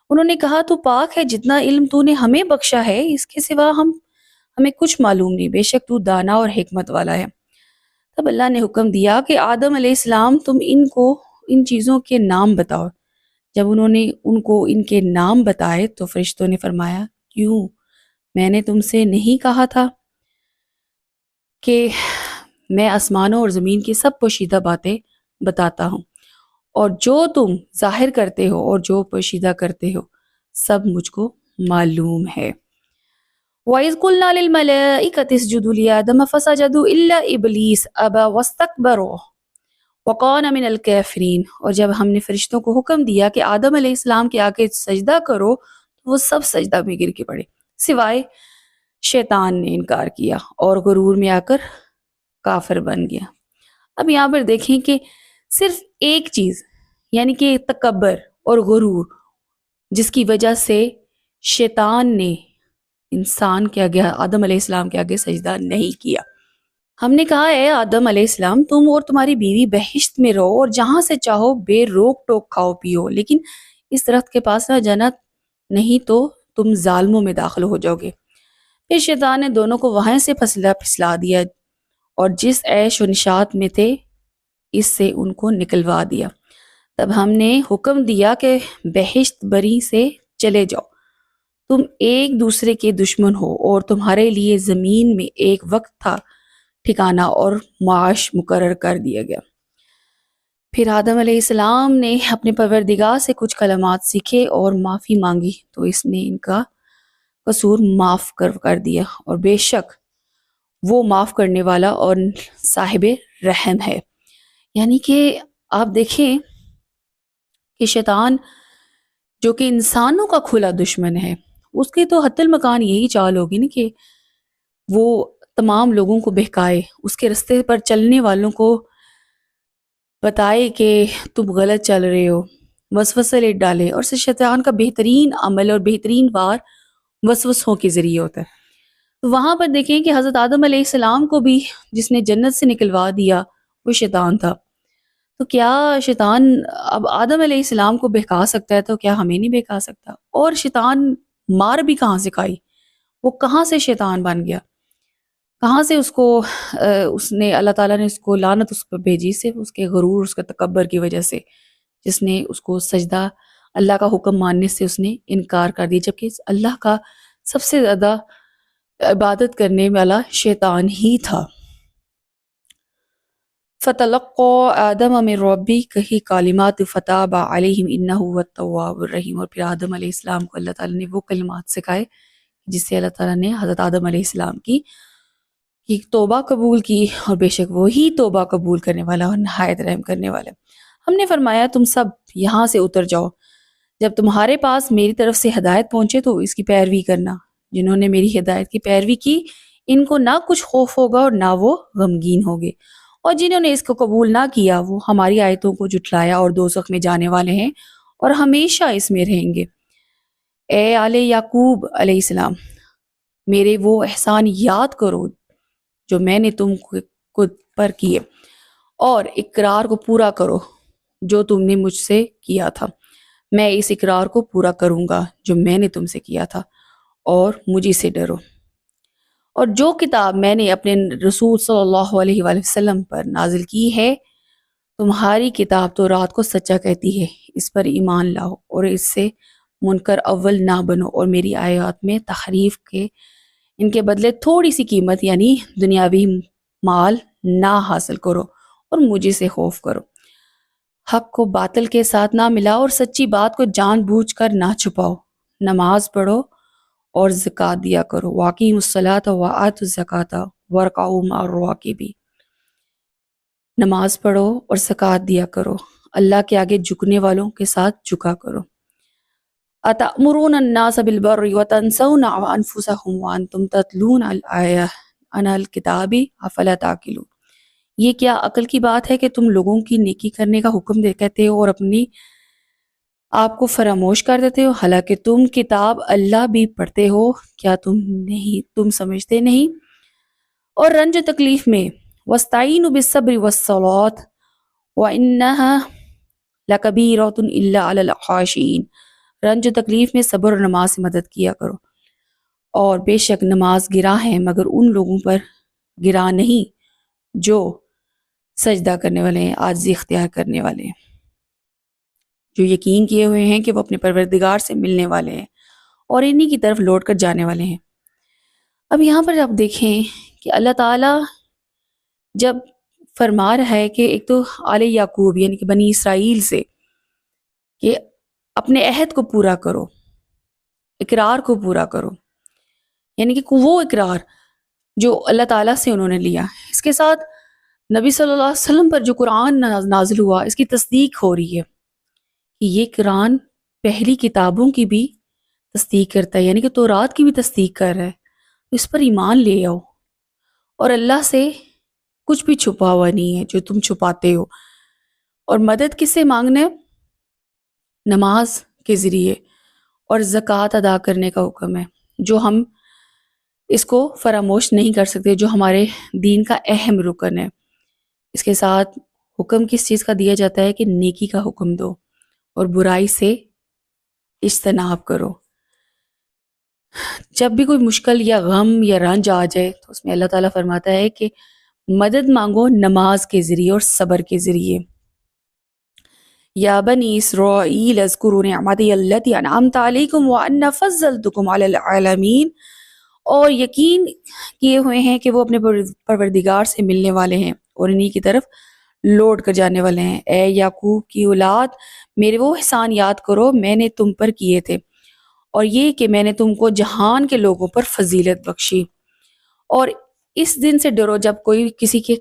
انہوں نے کہا تو پاک ہے، جتنا علم تو نے ہمیں بخشا ہے اس کے سوا ہمیں کچھ معلوم نہیں، بے شک تو دانا اور حکمت والا ہے۔ تب اللہ نے حکم دیا کہ آدم علیہ السلام تم ان کو ان چیزوں کے نام بتاؤ۔ جب انہوں نے ان کو ان کے نام بتائے تو فرشتوں نے فرمایا کیوں، میں نے تم سے نہیں کہا تھا کہ میں آسمانوں اور زمین کی سب پوشیدہ باتیں بتاتا ہوں، اور جو تم ظاہر کرتے ہو اور جو پوشیدہ کرتے ہو سب مجھ کو معلوم ہے۔ وَإِذْ قُلْنَا لِلْمَلَائِكَةِ اسْجُدُوا لِآدَمَ فَسَجَدُوا إِلَّا إِبْلِيسَ أَبَى وَاسْتَكْبَرَ وَكَانَ مِنَ الْكَافِرِينَ۔ اور جب ہم نے فرشتوں کو حکم دیا کہ آدم علیہ السلام کے آگے سجدہ کرو تو وہ سب سجدہ میں گر کے پڑے سوائے شیطان نے انکار کیا اور غرور میں آ کر کافر بن گیا۔ اب یہاں پر دیکھیں کہ صرف ایک چیز یعنی کہ تکبر اور غرور جس کی وجہ سے شیطان نے انسان کے آگے آدم علیہ السلام کے آگے سجدہ نہیں کیا۔ ہم نے کہا اے آدم علیہ السلام تم اور تمہاری بیوی بہشت میں رہو اور جہاں سے چاہو بے روک ٹوک کھاؤ پیو، لیکن اس درخت کے پاس نہ جانا، نہیں تو تم ظالموں میں داخل ہو جاؤ گے۔ پھر شیطان نے دونوں کو وہاں سے پھسلا دیا اور جس عیش و نشاط میں تھے اس سے ان کو نکلوا دیا۔ تب ہم نے حکم دیا کہ بہشت بری سے چلے جاؤ، تم ایک دوسرے کے دشمن ہو اور تمہارے لیے زمین میں ایک وقت تھا ٹھکانہ اور معاش مقرر کر دیا گیا۔ پھر آدم علیہ السلام نے اپنے پروردگار سے کچھ کلمات سیکھے اور معافی مانگی تو اس نے ان کا قصور معاف کر دیا، اور بے شک وہ معاف کرنے والا اور صاحب رحم ہے۔ یعنی کہ آپ دیکھیں کہ شیطان جو کہ انسانوں کا کھلا دشمن ہے، اس کے تو حتی المکان یہی چال ہوگی نا کہ وہ تمام لوگوں کو بہکائے، اس کے رستے پر چلنے والوں کو بتائے کہ تم غلط چل رہے ہو، وسوسے لے ڈالے، اور سے شیطان کا بہترین عمل اور بہترین وار وسوسوں کے ذریعے ہوتا ہے۔ تو وہاں پر دیکھیں کہ حضرت آدم علیہ السلام کو بھی جس نے جنت سے نکلوا دیا وہ شیطان تھا، تو کیا شیطان اب آدم علیہ السلام کو بہکا سکتا ہے تو کیا ہمیں نہیں بہکا سکتا؟ اور شیطان مار بھی کہاں سے کھائی، وہ کہاں سے شیطان بن گیا، کہاں سے اس نے اللہ تعالیٰ نے اس کو لعنت اس پر بھیجی، صرف اس کے غرور، اس کے تکبر کی وجہ سے، جس نے اس کو سجدہ اللہ کا حکم ماننے سے اس نے انکار کر دیا، جبکہ اللہ کا سب سے زیادہ عبادت کرنے والا شیطان ہی تھا۔ فَتَلَقَّى آدَمَ مِن رَّبِّهِ کئی کلمات فَتَابَ عَلَيْهِمْ إِنَّهُ هُوَ التَّوَّابُ الرَّحِيمُ۔ اور پھر آدم علیہ السلام کو اللہ تعالیٰ نے وہ کلمات سکھائے جس سے اللہ تعالیٰ نے حضرت آدم علیہ السلام کی توبہ قبول کی، اور بے شک وہی توبہ قبول کرنے والا اور نہایت رحم کرنے والا۔ ہم نے فرمایا تم سب یہاں سے اتر جاؤ، جب تمہارے پاس میری طرف سے ہدایت پہنچے تو اس کی پیروی کرنا۔ جنہوں نے میری ہدایت کی پیروی کی ان کو نہ کچھ خوف ہوگا اور نہ وہ غمگین ہوگے، اور جنہوں نے اس کو قبول نہ کیا وہ ہماری آیتوں کو جھٹلایا اور دوزخ میں جانے والے ہیں اور ہمیشہ اس میں رہیں گے۔ اے آل یعقوب علیہ السلام، میرے وہ احسان یاد کرو جو میں نے تم کو پر کیے، اور اقرار کو پورا کرو جو تم نے مجھ سے کیا تھا۔ میں اس اقرار کو پورا کروں گا جو میں نے تم سے کیا تھا، اور مجھے سے ڈرو۔ اور جو کتاب میں نے اپنے رسول صلی اللہ علیہ وآلہ وسلم پر نازل کی ہے، تمہاری کتاب تو رات کو سچا کہتی ہے، اس پر ایمان لاؤ اور اس سے منکر اول نہ بنو، اور میری آیات میں تحریف کے ان کے بدلے تھوڑی سی قیمت یعنی دنیاوی مال نہ حاصل کرو، اور مجھے سے خوف کرو۔ حق کو باطل کے ساتھ نہ ملاؤ اور سچی بات کو جان بوجھ کر نہ چھپاؤ۔ نماز پڑھو اور زکوٰۃ دیا کرو، وَأَقِیمُوا الصَّلَاةَ وَآتُوا الزَّکَاةَ وَارْکَعُوا مَعَ الرَّاکِعِینَ۔ نماز پڑھو اور زکوٰۃ دیا کرو، اللہ کے آگے جھکنے والوں کے ساتھ جھکا کرو۔ أَتَأْمُرُونَ النَّاسَ بِالْبِرِّ وَتَنْسَوْنَ أَنفُسَکُمْ وَأَنْتُمْ تَتْلُونَ عن الکتاب افلا تعقلون، یہ کیا عقل کی بات ہے کہ تم لوگوں کی نیکی کرنے کا حکم کہتے ہو اور اپنی آپ کو فراموش کر دیتے ہو، حالانکہ تم کتاب اللہ بھی پڑھتے ہو، کیا تم سمجھتے نہیں؟ اور رنج و تکلیف میں وَاسْتَعِينُوا بِالصَّبْرِ وَالصَّلَاةِ وَإِنَّهَا لَكَبِيرَةٌ إِلَّا عَلَى الْخَاشِعِينَ، رنج و تکلیف میں صبر اور نماز سے مدد کیا کرو، اور بے شک نماز گراں ہے مگر ان لوگوں پر گراں نہیں جو سجدہ کرنے والے ہیں، عاجزی اختیار کرنے والے ہیں، جو یقین کیے ہوئے ہیں کہ وہ اپنے پروردگار سے ملنے والے ہیں اور انہی کی طرف لوٹ کر جانے والے ہیں۔ اب یہاں پر آپ دیکھیں کہ اللہ تعالیٰ جب فرما رہا ہے کہ ایک تو آل یعقوب یعنی کہ بنی اسرائیل سے کہ اپنے عہد کو پورا کرو، اقرار کو پورا کرو، یعنی کہ وہ اقرار جو اللہ تعالیٰ سے انہوں نے لیا، اس کے ساتھ نبی صلی اللہ علیہ وسلم پر جو قرآن نازل ہوا اس کی تصدیق ہو رہی ہے کہ یہ قرآن پہلی کتابوں کی بھی تصدیق کرتا ہے، یعنی کہ تورات کی بھی تصدیق کر رہا ہے، اس پر ایمان لے آؤ، اور اللہ سے کچھ بھی چھپا ہوا نہیں ہے جو تم چھپاتے ہو۔ اور مدد کس سے مانگنا ہے؟ نماز کے ذریعے اور زکوٰۃ ادا کرنے کا حکم ہے، جو ہم اس کو فراموش نہیں کر سکتے، جو ہمارے دین کا اہم رکن ہے۔ اس کے ساتھ حکم کس چیز کا دیا جاتا ہے کہ نیکی کا حکم دو اور برائی سے اجتناب کرو۔ جب بھی کوئی مشکل یا غم یا رنج آ جائے تو اس میں اللہ تعالیٰ فرماتا ہے کہ مدد مانگو نماز کے ذریعے اور صبر کے ذریعے۔ یا بنی اسرائیل اذکروا نعمتی التی انعمت علیکم وان فضلتکم علی العالمین، اور یقین کیے ہوئے ہیں کہ وہ اپنے پروردگار سے ملنے والے ہیں اور انہی کی طرف لوٹ کر جانے والے ہیں۔ اے یعقوب کی اولاد، میرے وہ احسان یاد کرو میں نے تم پر کیے تھے، اور یہ کہ میں نے تم کو جہان کے لوگوں پر فضیلت بخشی، اور اس دن سے ڈرو جب کوئی کسی کے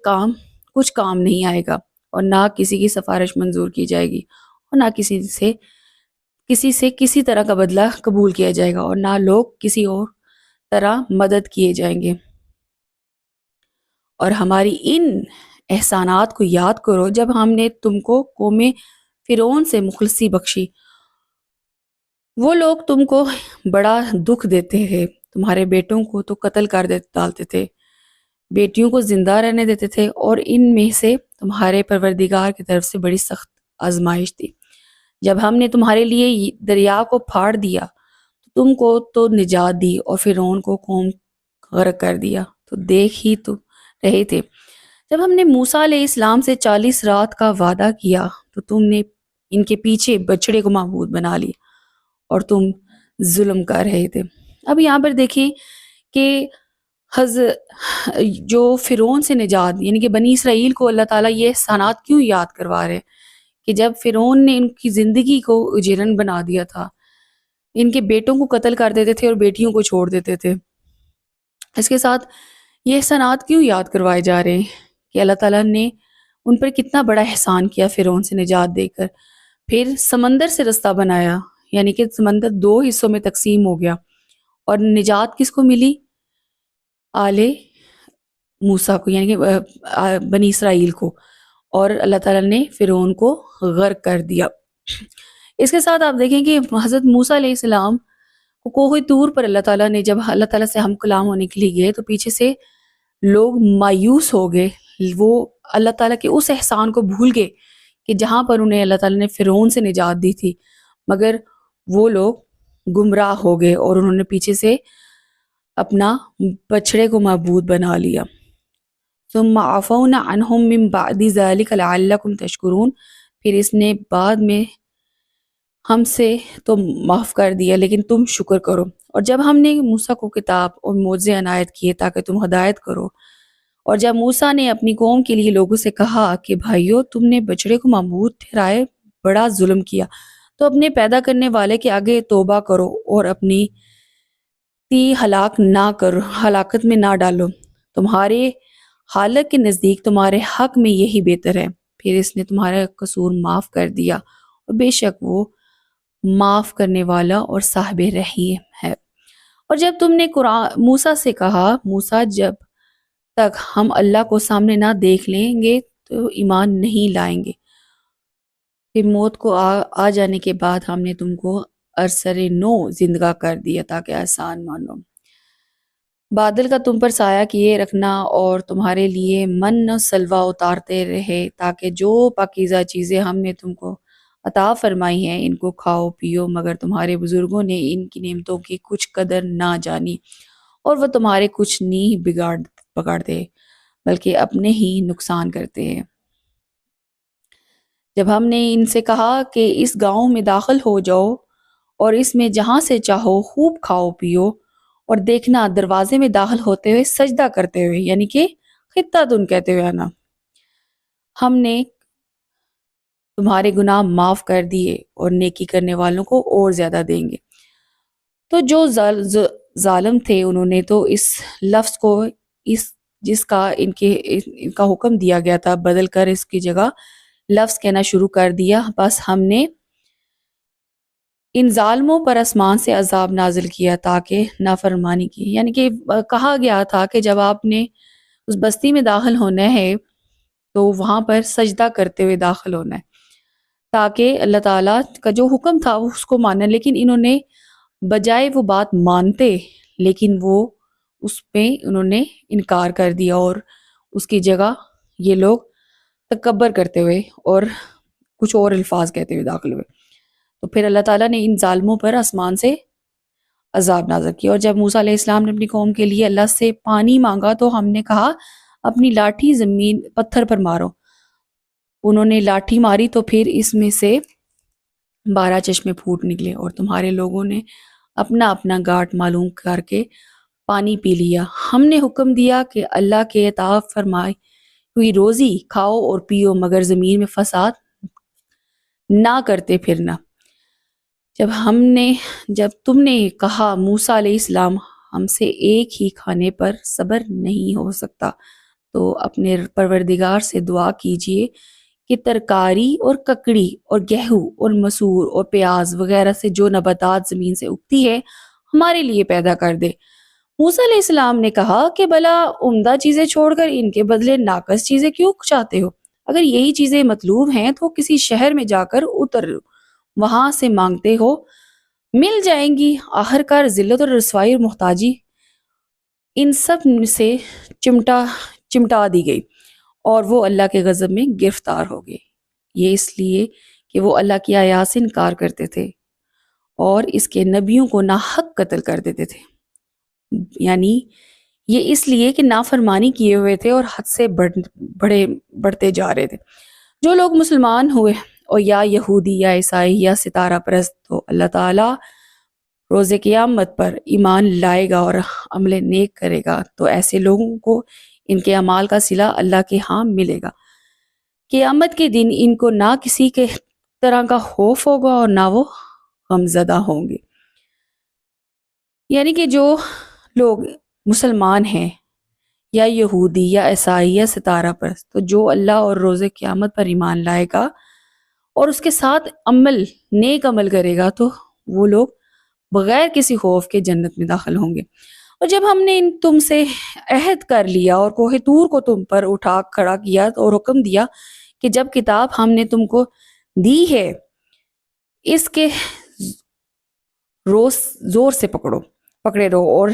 کچھ کام نہیں آئے گا، اور نہ کسی کی سفارش منظور کی جائے گی، اور نہ کسی سے کسی طرح کا بدلہ قبول کیا جائے گا، اور نہ لوگ کسی اور طرح مدد کیے جائیں گے۔ اور ہماری ان احسانات کو یاد کرو جب ہم نے تم کو قوم فرعون سے مخلصی بخشی، وہ لوگ تم کو بڑا دکھ دیتے تھے، تمہارے بیٹوں کو تو قتل کر ڈالتے تھے، بیٹیوں کو زندہ رہنے دیتے تھے، اور ان میں سے تمہارے پروردگار کی طرف سے بڑی سخت آزمائش تھی۔ جب ہم نے تمہارے لیے دریا کو پھاڑ دیا تو تم کو تو نجات دی، اور فرعون کو قوم غرق کر دیا تو دیکھ ہی تو رہے تھے۔ جب ہم نے موسیٰ علیہ السلام سے 40 رات کا وعدہ کیا تو تم نے ان کے پیچھے بچڑے کو معبود بنا لی اور تم ظلم کر رہے تھے۔ اب یہاں پر دیکھیں کہ جو فرعون سے نجات یعنی کہ بنی اسرائیل کو اللہ تعالیٰ یہ احسانات کیوں یاد کروا رہے کہ جب فرعون نے ان کی زندگی کو اجیرن بنا دیا تھا، ان کے بیٹوں کو قتل کر دیتے تھے اور بیٹیوں کو چھوڑ دیتے تھے، اس کے ساتھ یہ احسانات کیوں یاد کروائے جا رہے ہیں کہ اللہ تعالیٰ نے ان پر کتنا بڑا احسان کیا فرعون سے نجات دے کر، پھر سمندر سے رستہ بنایا، یعنی کہ سمندر 2 حصوں میں تقسیم ہو گیا، اور نجات کس کو ملی؟ آل موسیٰ کو، یعنی کہ بنی اسرائیل کو، اور اللہ تعالیٰ نے فرعون کو غرق کر دیا۔ اس کے ساتھ آپ دیکھیں کہ حضرت موسیٰ علیہ السلام کو کوہ طور پر اللہ تعالیٰ نے جب اللہ تعالیٰ سے ہم کلام ہونے کے لیے گئے تو پیچھے سے لوگ مایوس ہو گئے، وہ اللہ تعالیٰ کے اس احسان کو بھول گئے کہ جہاں پر انہیں اللہ تعالیٰ نے فرعون سے نجات دی تھی، مگر وہ لوگ گمراہ ہو گئے اور انہوں نے پیچھے سے اپنا بچڑے کو معبود بنا لیا۔ ثم عفونا عنہم من بعد ذلک لعلکم تشکرون، پھر اس نے بعد میں ہم سے تو معاف کر دیا لیکن تم شکر کرو۔ اور جب ہم نے موسیٰ کو کتاب اور معجزے عنایت کیے تاکہ تم ہدایت کرو، اور جب موسیٰ نے اپنی قوم کے لیے لوگوں سے کہا کہ بھائیو تم نے بچڑے کو معبود ٹھہرائے بڑا ظلم کیا، تو اپنے پیدا کرنے والے کے آگے توبہ کرو اور اپنی ہلاکت میں نہ ڈالو، تمہارے حالت کے نزدیک تمہارے حق میں یہی بہتر ہے، پھر اس نے تمہارا قصور معاف کر دیا، اور بے شک وہ معاف کرنے والا اور صاحب رحیم ہے۔ اور جب تم نے موسیٰ سے کہا، موسیٰ جب تک ہم اللہ کو سامنے نہ دیکھ لیں گے تو ایمان نہیں لائیں گے۔ پھر موت کو آ جانے کے بعد ہم نے تم کو عرصر نو زندگا کر دیا تاکہ آسان مانو۔ بادل کا تم پر سایہ کیے رکھنا اور تمہارے لیے من و سلوہ اتارتے رہے تاکہ جو پاکیزہ چیزیں ہم نے تم کو عطا فرمائی ہیں ان کو کھاؤ پیو، مگر تمہارے بزرگوں نے ان کی نعمتوں کی کچھ قدر نہ جانی اور وہ تمہارے کچھ نہیں بگاڑتے بلکہ اپنے ہی نقصان کرتے ہیں۔ جب ہم نے ان سے کہا کہ اس گاؤں میں داخل ہو جاؤ اور اس میں جہاں سے چاہو خوب کھاؤ پیو، اور دیکھنا دروازے میں داخل ہوتے ہوئے سجدہ کرتے ہوئے، یعنی کہ خطہ تن کہتے ہوئے آنا، ہم نے تمہارے گناہ معاف کر دیے اور نیکی کرنے والوں کو اور زیادہ دیں گے۔ تو جو ظالم تھے انہوں نے تو اس لفظ کو جس کا ان کا حکم دیا گیا تھا بدل کر اس کی جگہ لفظ کہنا شروع کر دیا۔ بس ہم نے ان ظالموں پر آسمان سے عذاب نازل کیا تاکہ نافرمانی کی، یعنی کہ کہا گیا تھا کہ جب آپ نے اس بستی میں داخل ہونا ہے تو وہاں پر سجدہ کرتے ہوئے داخل ہونا ہے تاکہ اللہ تعالیٰ کا جو حکم تھا وہ اس کو مانا، لیکن انہوں نے بجائے وہ بات مانتے لیکن وہ اس پہ انہوں نے انکار کر دیا اور اس کی جگہ یہ لوگ تکبر کرتے ہوئے اور کچھ اور الفاظ کہتے ہوئے داخل ہوئے۔ تو پھر اللہ تعالیٰ نے ان ظالموں پر آسمان سے عذاب نازل کیا۔ اور جب موسیٰ علیہ السلام نے اپنی قوم کے لیے اللہ سے پانی مانگا تو ہم نے کہا اپنی لاٹھی زمین پتھر پر مارو۔ انہوں نے لاٹھی ماری تو پھر اس میں سے 12 چشمے پھوٹ نکلے اور تمہارے لوگوں نے اپنا اپنا گھاٹ معلوم کر کے پانی پی لیا۔ ہم نے حکم دیا کہ اللہ کے عطا فرمائی ہوئی روزی کھاؤ اور پیو، مگر زمین میں فساد نہ کرتے پھرنا۔ جب تم نے کہا موسیٰ علیہ السلام ہم سے ایک ہی کھانے پر صبر نہیں ہو سکتا، تو اپنے پروردگار سے دعا کیجئے کہ ترکاری اور ککڑی اور گیہوں اور مسور اور پیاز وغیرہ سے جو نباتات زمین سے اگتی ہے ہمارے لیے پیدا کر دے۔ موسیٰ علیہ السلام نے کہا کہ بھلا عمدہ چیزیں چھوڑ کر ان کے بدلے ناقص چیزیں کیوں چاہتے ہو؟ اگر یہی چیزیں مطلوب ہیں تو کسی شہر میں جا کر اتر وہاں سے مانگتے ہو مل جائیں گی۔ آخرکار ذلت اور رسوائی اور محتاجی ان سب سے چمٹا دی گئی اور وہ اللہ کے غضب میں گرفتار ہو گئے۔ یہ اس لیے کہ وہ اللہ کی آیات سے انکار کرتے تھے اور اس کے نبیوں کو ناحق قتل کر دیتے تھے، یعنی یہ اس لیے کہ نافرمانی کیے ہوئے تھے اور حد سے بڑھتے جا رہے تھے۔ جو لوگ مسلمان ہوئے اور یا یہودی یا عیسائی یا ستارہ پرست تو اللہ تعالیٰ روز قیامت پر ایمان لائے گا اور عمل نیک کرے گا تو ایسے لوگوں کو ان کے اعمال کا صلہ اللہ کے ہاں ملے گا۔ قیامت کے دن ان کو نہ کسی کے طرح کا خوف ہوگا اور نہ وہ غمزدہ ہوں گے۔ یعنی کہ جو لوگ مسلمان ہیں یا یہودی یا عیسائی یا ستارہ پرست تو جو اللہ اور روز قیامت پر ایمان لائے گا اور اس کے ساتھ نیک عمل کرے گا تو وہ لوگ بغیر کسی خوف کے جنت میں داخل ہوں گے۔ اور جب ہم نے تم سے عہد کر لیا اور کوہ طور کو تم پر اٹھا کھڑا کیا اور حکم دیا کہ جب کتاب ہم نے تم کو دی ہے اس کے زور سے پکڑے رہو اور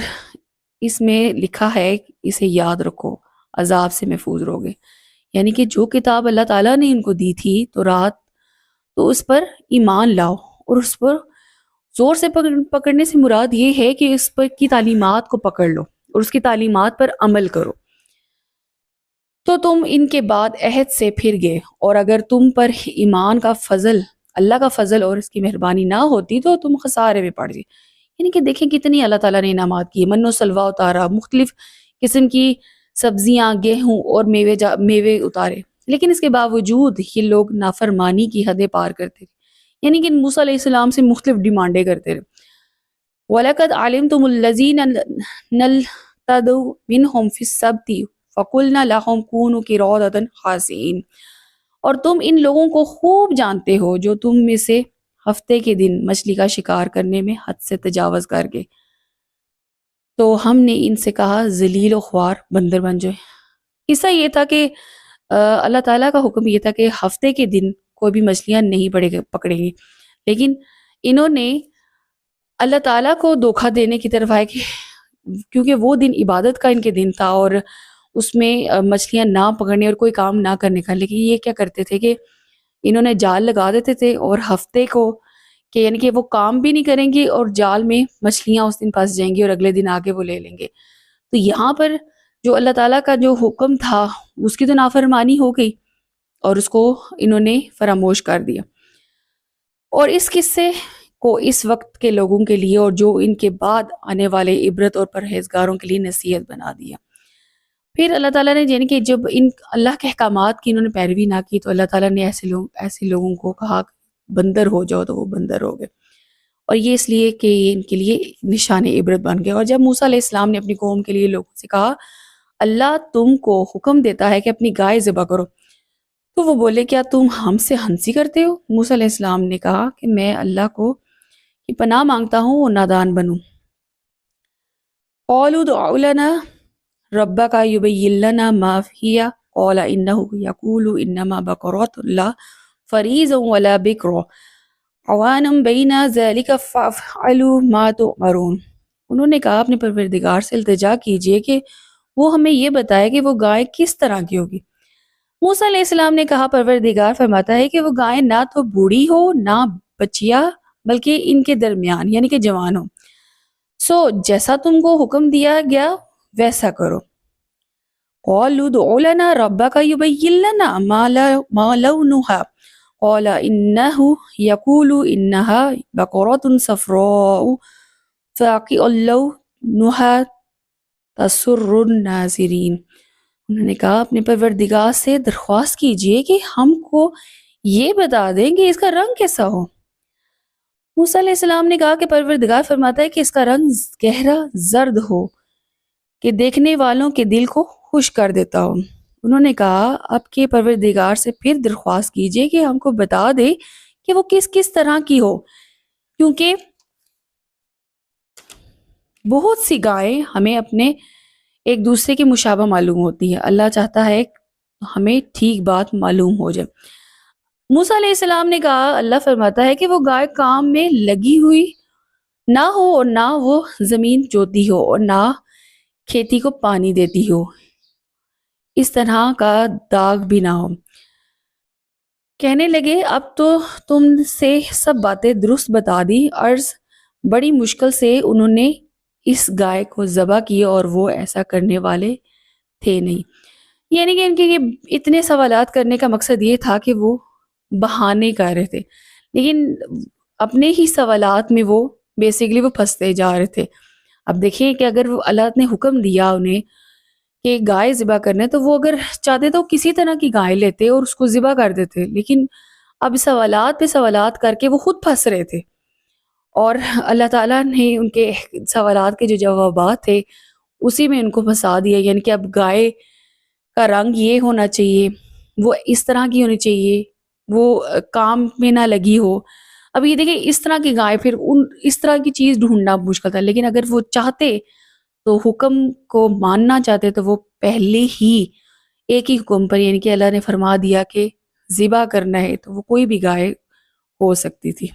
اس میں لکھا ہے اسے یاد رکھو، عذاب سے محفوظ رہو گے۔ یعنی کہ جو کتاب اللہ تعالیٰ نے ان کو دی تھی تو اس پر ایمان لاؤ اور اس پر زور سے پکڑنے سے مراد یہ ہے کہ اس پر کی تعلیمات کو پکڑ لو اور اس کی تعلیمات پر عمل کرو۔ تو تم ان کے بعد عہد سے پھر گئے، اور اگر تم پر ایمان کا فضل، اللہ کا فضل اور اس کی مہربانی نہ ہوتی تو تم خسارے میں پڑ گئے۔ یعنی کہ دیکھیں کتنی اللہ تعالیٰ نے انعامات کیے، من و سلوہ اتارا، مختلف قسم کی سبزیاں، گیہوں اور میوے اتارے، لیکن اس کے باوجود یہ لوگ نافرمانی کی حدیں پار کرتے تھے، یعنی کہ موسیٰ علیہ السلام سے مختلف ڈیمانڈیں کرتے رہے۔ وَلَقَدْ عَلِمْتُمُ الَّذِينَ نَلْتَدُوا مِنْهُمْ فِي السَّبْتِ فَقُلْنَا لَهُمْ كُونُوا قِرَادَةً خَاسِئِينَ، اور تم ان لوگوں کو خوب جانتے ہو جو تم میں سے ہفتے کے دن مچھلی کا شکار کرنے میں حد سے تجاوز کر گئے، تو ہم نے ان سے کہا ذلیل و خوار بندر بن جائے۔ قصہ یہ تھا کہ اللہ تعالیٰ کا حکم یہ تھا کہ ہفتے کے دن کوئی بھی مچھلیاں نہیں پکڑیں گی، لیکن انہوں نے اللہ تعالیٰ کو دھوکہ دینے کی طرف آئے کہ کیونکہ وہ دن عبادت کا ان کے دن تھا اور اس میں مچھلیاں نہ پکڑنے اور کوئی کام نہ کرنے کا، لیکن یہ کیا کرتے تھے کہ انہوں نے جال لگا دیتے تھے اور ہفتے کو کہ یعنی کہ وہ کام بھی نہیں کریں گے اور جال میں مچھلیاں اس دن پھنس جائیں گی اور اگلے دن آگے وہ لے لیں گے۔ تو یہاں پر جو اللہ تعالیٰ کا جو حکم تھا اس کی تو نافرمانی ہو گئی اور اس کو انہوں نے فراموش کر دیا، اور اس قصے کو اس وقت کے لوگوں کے لیے اور جو ان کے بعد آنے والے عبرت اور پرہیزگاروں کے لیے نصیحت بنا دیا۔ پھر اللہ تعالیٰ نے یعنی کہ جب ان اللہ کے احکامات کی انہوں نے پیروی نہ کی تو اللہ تعالیٰ نے ایسے لوگوں کو کہا بندر ہو جاؤ، تو وہ بندر ہو گئے، اور یہ اس لیے کہ یہ ان کے لیے نشان عبرت بن گئے۔ اور جب موسیٰ علیہ السلام نے اپنی قوم کے لیے لوگوں سے کہا اللہ تم کو حکم دیتا ہے کہ اپنی گائے ذبح کرو، تو وہ بولے کیا تم ہم سے ہنسی کرتے ہو؟ موسیٰ علیہ السلام نے کہا کہ میں اللہ کو کی پناہ مانگتا ہوں اور نادان بنوں۔ قالوا ادع لنا ربک یبین لنا ما ہی قال انہ یقول انما بقرات لا فریض ولا بکر عوان بین ذلک فافعلوا ما تؤمرون۔ انہوں نے کہا اپنے پروردگار سے التجا کیجئے کہ وہ ہمیں یہ بتائے کہ وہ گائے کس طرح کی ہوگی۔ موسیٰ علیہ السلام نے کہا پروردگار فرماتا ہے کہ وہ گائے نہ تو بوڑھی ہو نہ بچیا، بلکہ ان کے درمیان یعنی کہ جوان ہو، سو جیسا تم کو حکم دیا گیا ویسا کرو۔ قالوا ادع لنا ربک یبین لنا ما لونها قال انہ یقول انہا بقرۃ صفراء فاقع لونها تسر الناظرین۔ انہوں نے کہا اپنے پروردگار سے درخواست کیجئے کہ ہم کو یہ بتا دیں کہ اس کا رنگ کیسا ہو۔ موسیٰ علیہ السلام نے کہا کہ پروردگار فرماتا ہے کہ اس کا رنگ گہرا زرد ہو کہ دیکھنے والوں کے دل کو خوش کر دیتا ہو۔ انہوں نے کہا آپ کے پروردگار سے پھر درخواست کیجئے کہ ہم کو بتا دے کہ وہ کس کس طرح کی ہو، کیونکہ بہت سی گائیں ہمیں اپنے ایک دوسرے کی مشابہ معلوم ہوتی ہے، اللہ چاہتا ہے ہمیں ٹھیک بات معلوم ہو جائے۔ موسیٰ علیہ السلام نے کہا اللہ فرماتا ہے کہ وہ گائے کام میں لگی ہوئی نہ ہو اور نہ وہ زمین جوتی ہو اور نہ کھیتی کو پانی دیتی ہو، اس طرح کا داغ بھی نہ ہو۔ کہنے لگے اب تو تم سے سب باتیں درست بتا دی، عرض بڑی مشکل سے انہوں نے اس گائے کو ذبح کیا اور وہ ایسا کرنے والے تھے نہیں، یعنی کہ ان کے یہ اتنے سوالات کرنے کا مقصد یہ تھا کہ وہ بہانے کر رہے تھے، لیکن اپنے ہی سوالات میں وہ بیسیکلی وہ پھنستے جا رہے تھے۔ اب دیکھیں کہ اگر وہ اللہ نے حکم دیا انہیں کہ گائے ذبح کرنے، تو وہ اگر چاہتے تو کسی طرح کی گائے لیتے اور اس کو ذبح کر دیتے، لیکن اب سوالات پہ سوالات کر کے وہ خود پھنس رہے تھے، اور اللہ تعالیٰ نے ان کے سوالات کے جو جوابات تھے اسی میں ان کو پھنسا دیا، یعنی کہ اب گائے کا رنگ یہ ہونا چاہیے، وہ اس طرح کی ہونی چاہیے، وہ کام میں نہ لگی ہو۔ اب یہ دیکھیں اس طرح کی گائے، پھر اس طرح کی چیز ڈھونڈنا مشکل تھا، لیکن اگر وہ چاہتے تو حکم کو ماننا چاہتے تو وہ پہلے ہی ایک ہی حکم پر، یعنی کہ اللہ نے فرما دیا کہ ذبح کرنا ہے تو وہ کوئی بھی گائے ہو سکتی تھی۔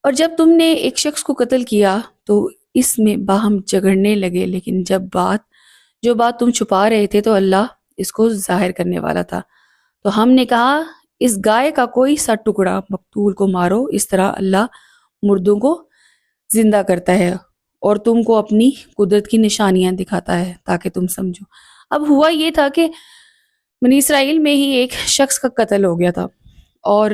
اور جب تم نے ایک شخص کو قتل کیا تو اس میں باہم جھگڑنے لگے، لیکن جو بات تم چھپا رہے تھے تو اللہ اس کو ظاہر کرنے والا تھا، تو ہم نے کہا اس گائے کا کوئی سا ٹکڑا مقتول کو مارو، اس طرح اللہ مردوں کو زندہ کرتا ہے اور تم کو اپنی قدرت کی نشانیاں دکھاتا ہے تاکہ تم سمجھو۔ اب ہوا یہ تھا کہ بنی اسرائیل میں ہی ایک شخص کا قتل ہو گیا تھا، اور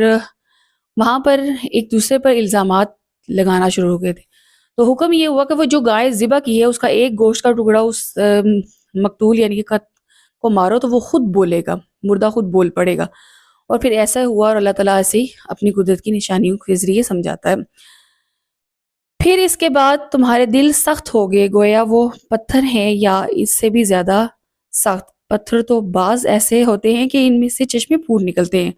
وہاں پر ایک دوسرے پر الزامات لگانا شروع ہو گئے تھے، تو حکم یہ ہوا کہ وہ جو گائے ذبح کی ہے اس کا ایک گوشت کا ٹکڑا اس مقتول یعنی کہ قتل کو مارو تو وہ خود بولے گا، مردہ خود بول پڑے گا، اور پھر ایسا ہوا، اور اللہ تعالیٰ ایسے اپنی قدرت کی نشانیوں کے ذریعے سمجھاتا ہے۔ پھر اس کے بعد تمہارے دل سخت ہو گئے گویا وہ پتھر ہیں یا اس سے بھی زیادہ سخت۔ پتھر تو بعض ایسے ہوتے ہیں کہ ان میں سے چشمے پھوٹ نکلتے ہیں،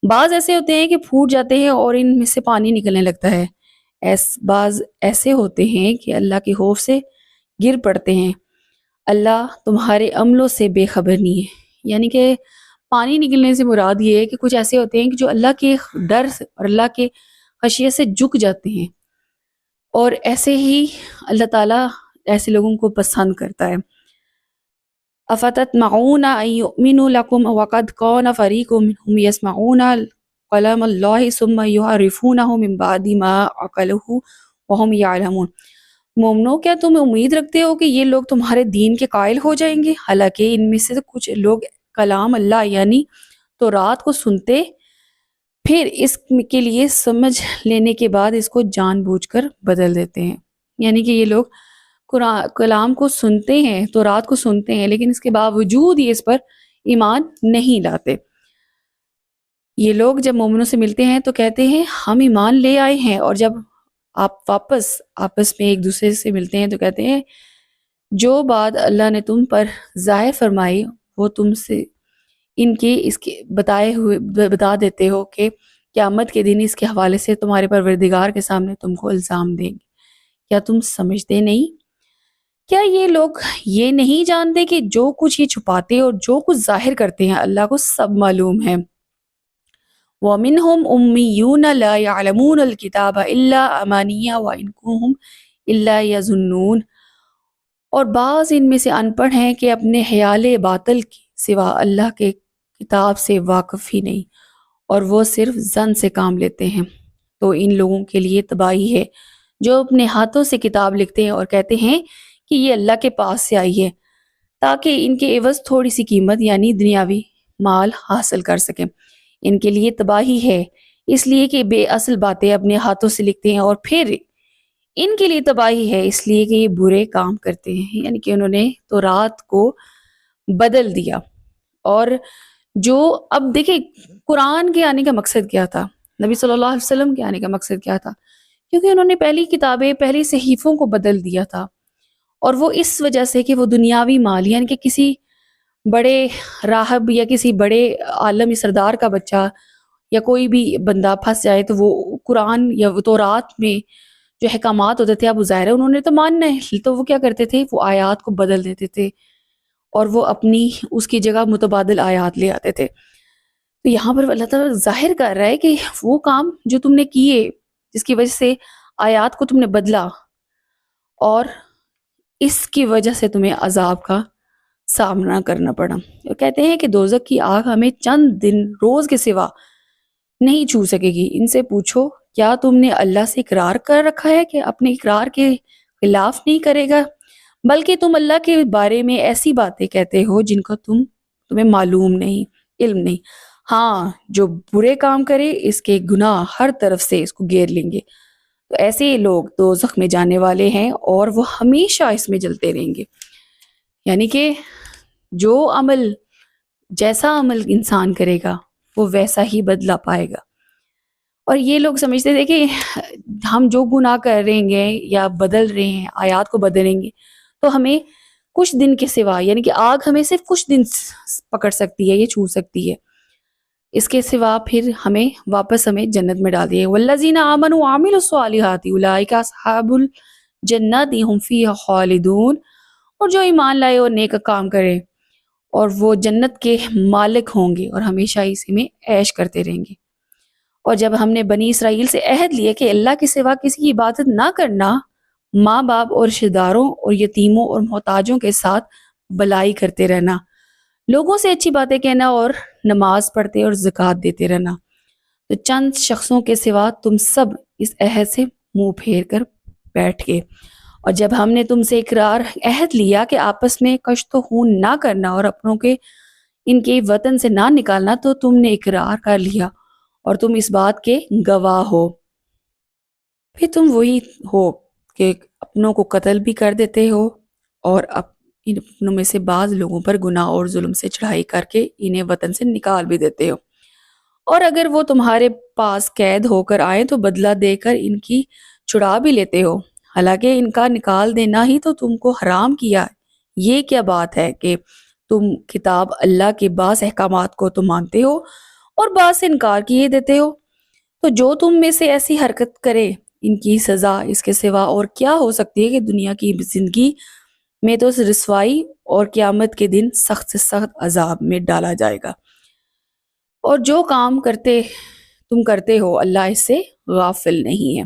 بعض ایسے ہوتے ہیں کہ پھوٹ جاتے ہیں اور ان میں سے پانی نکلنے لگتا ہے، بعض ایسے ہوتے ہیں کہ اللہ کے خوف سے گر پڑتے ہیں، اللہ تمہارے عملوں سے بے خبر نہیں ہے۔ یعنی کہ پانی نکلنے سے مراد یہ ہے کہ کچھ ایسے ہوتے ہیں کہ جو اللہ کے ڈر سے اور اللہ کے خشیت سے جھک جاتے ہیں، اور ایسے ہی اللہ تعالیٰ ایسے لوگوں کو پسند کرتا ہے۔ افتطمعون ان یؤمنوا لکم وقد کان فریق منهم یسمعون کلام اللہ ثم یحرفونہ من بعد ما عقلوہ وہم یعلمون۔ مومنو، کیا تم امید رکھتے ہو کہ یہ لوگ تمہارے دین کے قائل ہو جائیں گے، حالانکہ ان میں سے کچھ لوگ کلام اللہ یعنی تورات کو سنتے، پھر اس کے لیے سمجھ لینے کے بعد اس کو جان بوجھ کر بدل دیتے ہیں۔ یعنی کہ یہ لوگ کلام کو سنتے ہیں، تورات کو سنتے ہیں، لیکن اس کے باوجود یہ اس پر ایمان نہیں لاتے۔ یہ لوگ جب مومنوں سے ملتے ہیں تو کہتے ہیں ہم ایمان لے آئے ہیں، اور جب آپ واپس آپس میں ایک دوسرے سے ملتے ہیں تو کہتے ہیں جو بات اللہ نے تم پر ظاہر فرمائی وہ تم سے ان کے اس کے بتائے ہوئے بتا دیتے ہو کہ قیامت کے دن اس کے حوالے سے تمہارے پروردگار کے سامنے تم کو الزام دیں گے۔ کیا تم سمجھتے نہیں؟ کیا یہ لوگ یہ نہیں جانتے کہ جو کچھ یہ چھپاتے اور جو کچھ ظاہر کرتے ہیں اللہ کو سب معلوم ہے؟ وَمِنْهُمْ أُمِّيُّونَ لَا يَعْلَمُونَ الْكِتَابَ إِلَّا أَمَانِيَّ وَإِنْ إِلَّا يَظُنُّونَ، اور بعض ان میں سے ان پڑھ ہیں کہ اپنے خیال باطل کے سوا اللہ کے کتاب سے واقف ہی نہیں، اور وہ صرف ظن سے کام لیتے ہیں۔ تو ان لوگوں کے لیے تباہی ہے جو اپنے ہاتھوں سے کتاب لکھتے ہیں اور کہتے ہیں کہ یہ اللہ کے پاس سے آئی ہے، تاکہ ان کے عوض تھوڑی سی قیمت یعنی دنیاوی مال حاصل کر سکیں۔ ان کے لیے تباہی ہے اس لیے کہ بے اصل باتیں اپنے ہاتھوں سے لکھتے ہیں، اور پھر ان کے لیے تباہی ہے اس لیے کہ یہ برے کام کرتے ہیں، یعنی کہ انہوں نے تورات کو بدل دیا۔ اور جو اب دیکھیں قرآن کے آنے کا مقصد کیا تھا، نبی صلی اللہ علیہ وسلم کے آنے کا مقصد کیا تھا؟ کیونکہ انہوں نے پہلی کتابیں، پہلی صحیفوں کو بدل دیا تھا، اور وہ اس وجہ سے کہ وہ دنیاوی مال یعنی کہ کسی بڑے راہب یا کسی بڑے عالمی سردار کا بچہ یا کوئی بھی بندہ پھنس جائے تو وہ قرآن یا وہ تورات میں جو احکامات ہوتے تھے اب ظاہر ہے انہوں نے تو ماننا ہے، تو وہ کیا کرتے تھے، وہ آیات کو بدل دیتے تھے اور وہ اپنی اس کی جگہ متبادل آیات لے آتے تھے۔ تو یہاں پر اللہ تعالیٰ ظاہر کر رہا ہے کہ وہ کام جو تم نے کیے جس کی وجہ سے آیات کو تم نے بدلا، اور اس کی وجہ سے تمہیں عذاب کا سامنا کرنا پڑا۔ وہ کہتے ہیں کہ دوزخ کی آگ ہمیں چند دن روز کے سوا نہیں چھو سکے گی۔ ان سے پوچھو کیا تم نے اللہ سے اقرار کر رکھا ہے کہ اپنے اقرار کے خلاف نہیں کرے گا، بلکہ تم اللہ کے بارے میں ایسی باتیں کہتے ہو جن کا تمہیں معلوم نہیں، علم نہیں۔ ہاں، جو برے کام کرے اس کے گناہ ہر طرف سے اس کو گھیر لیں گے۔ تو ایسے لوگ دوزخ میں جانے والے ہیں اور وہ ہمیشہ اس میں جلتے رہیں گے۔ یعنی کہ جو عمل، جیسا عمل انسان کرے گا وہ ویسا ہی بدلہ پائے گا۔ اور یہ لوگ سمجھتے تھے کہ ہم جو گناہ کر رہے ہیں یا بدل رہے ہیں، آیات کو بدلیں گے تو ہمیں کچھ دن کے سوا، یعنی کہ آگ ہمیں صرف کچھ دن پکڑ سکتی ہے، یہ چھو سکتی ہے، اس کے سوا پھر ہمیں جنت میں ڈال دیے۔ والذین آمنوا وعملوا الصالحات اولئک اصحاب الجنات هم فیہا خالدون، اور جو ایمان لائے اور نیک کام کرے اور وہ جنت کے مالک ہوں گے اور ہمیشہ اسی میں عیش کرتے رہیں گے۔ اور جب ہم نے بنی اسرائیل سے عہد لیا کہ اللہ کے سوا کسی کی عبادت نہ کرنا، ماں باپ اور رشتہ داروں اور یتیموں اور محتاجوں کے ساتھ بلائی کرتے رہنا، لوگوں سے اچھی باتیں کہنا اور نماز پڑھتے اور زکوٰۃ دیتے رہنا، تو چند شخصوں کے سوا تم سب اس عہد سے منہ پھیر کر بیٹھ گئے۔ اور جب ہم نے تم سے اقرار عہد لیا کہ آپس میں کشت و خون نہ کرنا اور اپنوں کے ان کے وطن سے نہ نکالنا، تو تم نے اقرار کر لیا اور تم اس بات کے گواہ ہو۔ پھر تم وہی ہو کہ اپنوں کو قتل بھی کر دیتے ہو اور ان اپنوں میں سے بعض لوگوں پر گناہ اور ظلم سے چڑھائی کر کے انہیں وطن سے نکال بھی دیتے ہو، اور اگر وہ تمہارے پاس قید ہو کر آئیں تو بدلہ دے کر ان کی چھڑا بھی لیتے ہو، حالانکہ ان کا نکال دینا ہی تو تم کو حرام کیا۔ یہ کیا بات ہے کہ تم کتاب اللہ کے بعض احکامات کو تو مانتے ہو اور بعض سے انکار کیے دیتے ہو؟ تو جو تم میں سے ایسی حرکت کرے ان کی سزا اس کے سوا اور کیا ہو سکتی ہے کہ دنیا کی زندگی میں تو رسوائی اور قیامت کے دن سخت سے سخت عذاب میں ڈالا جائے گا۔ اور جو کام تم کرتے ہو اللہ اس سے غافل نہیں ہے۔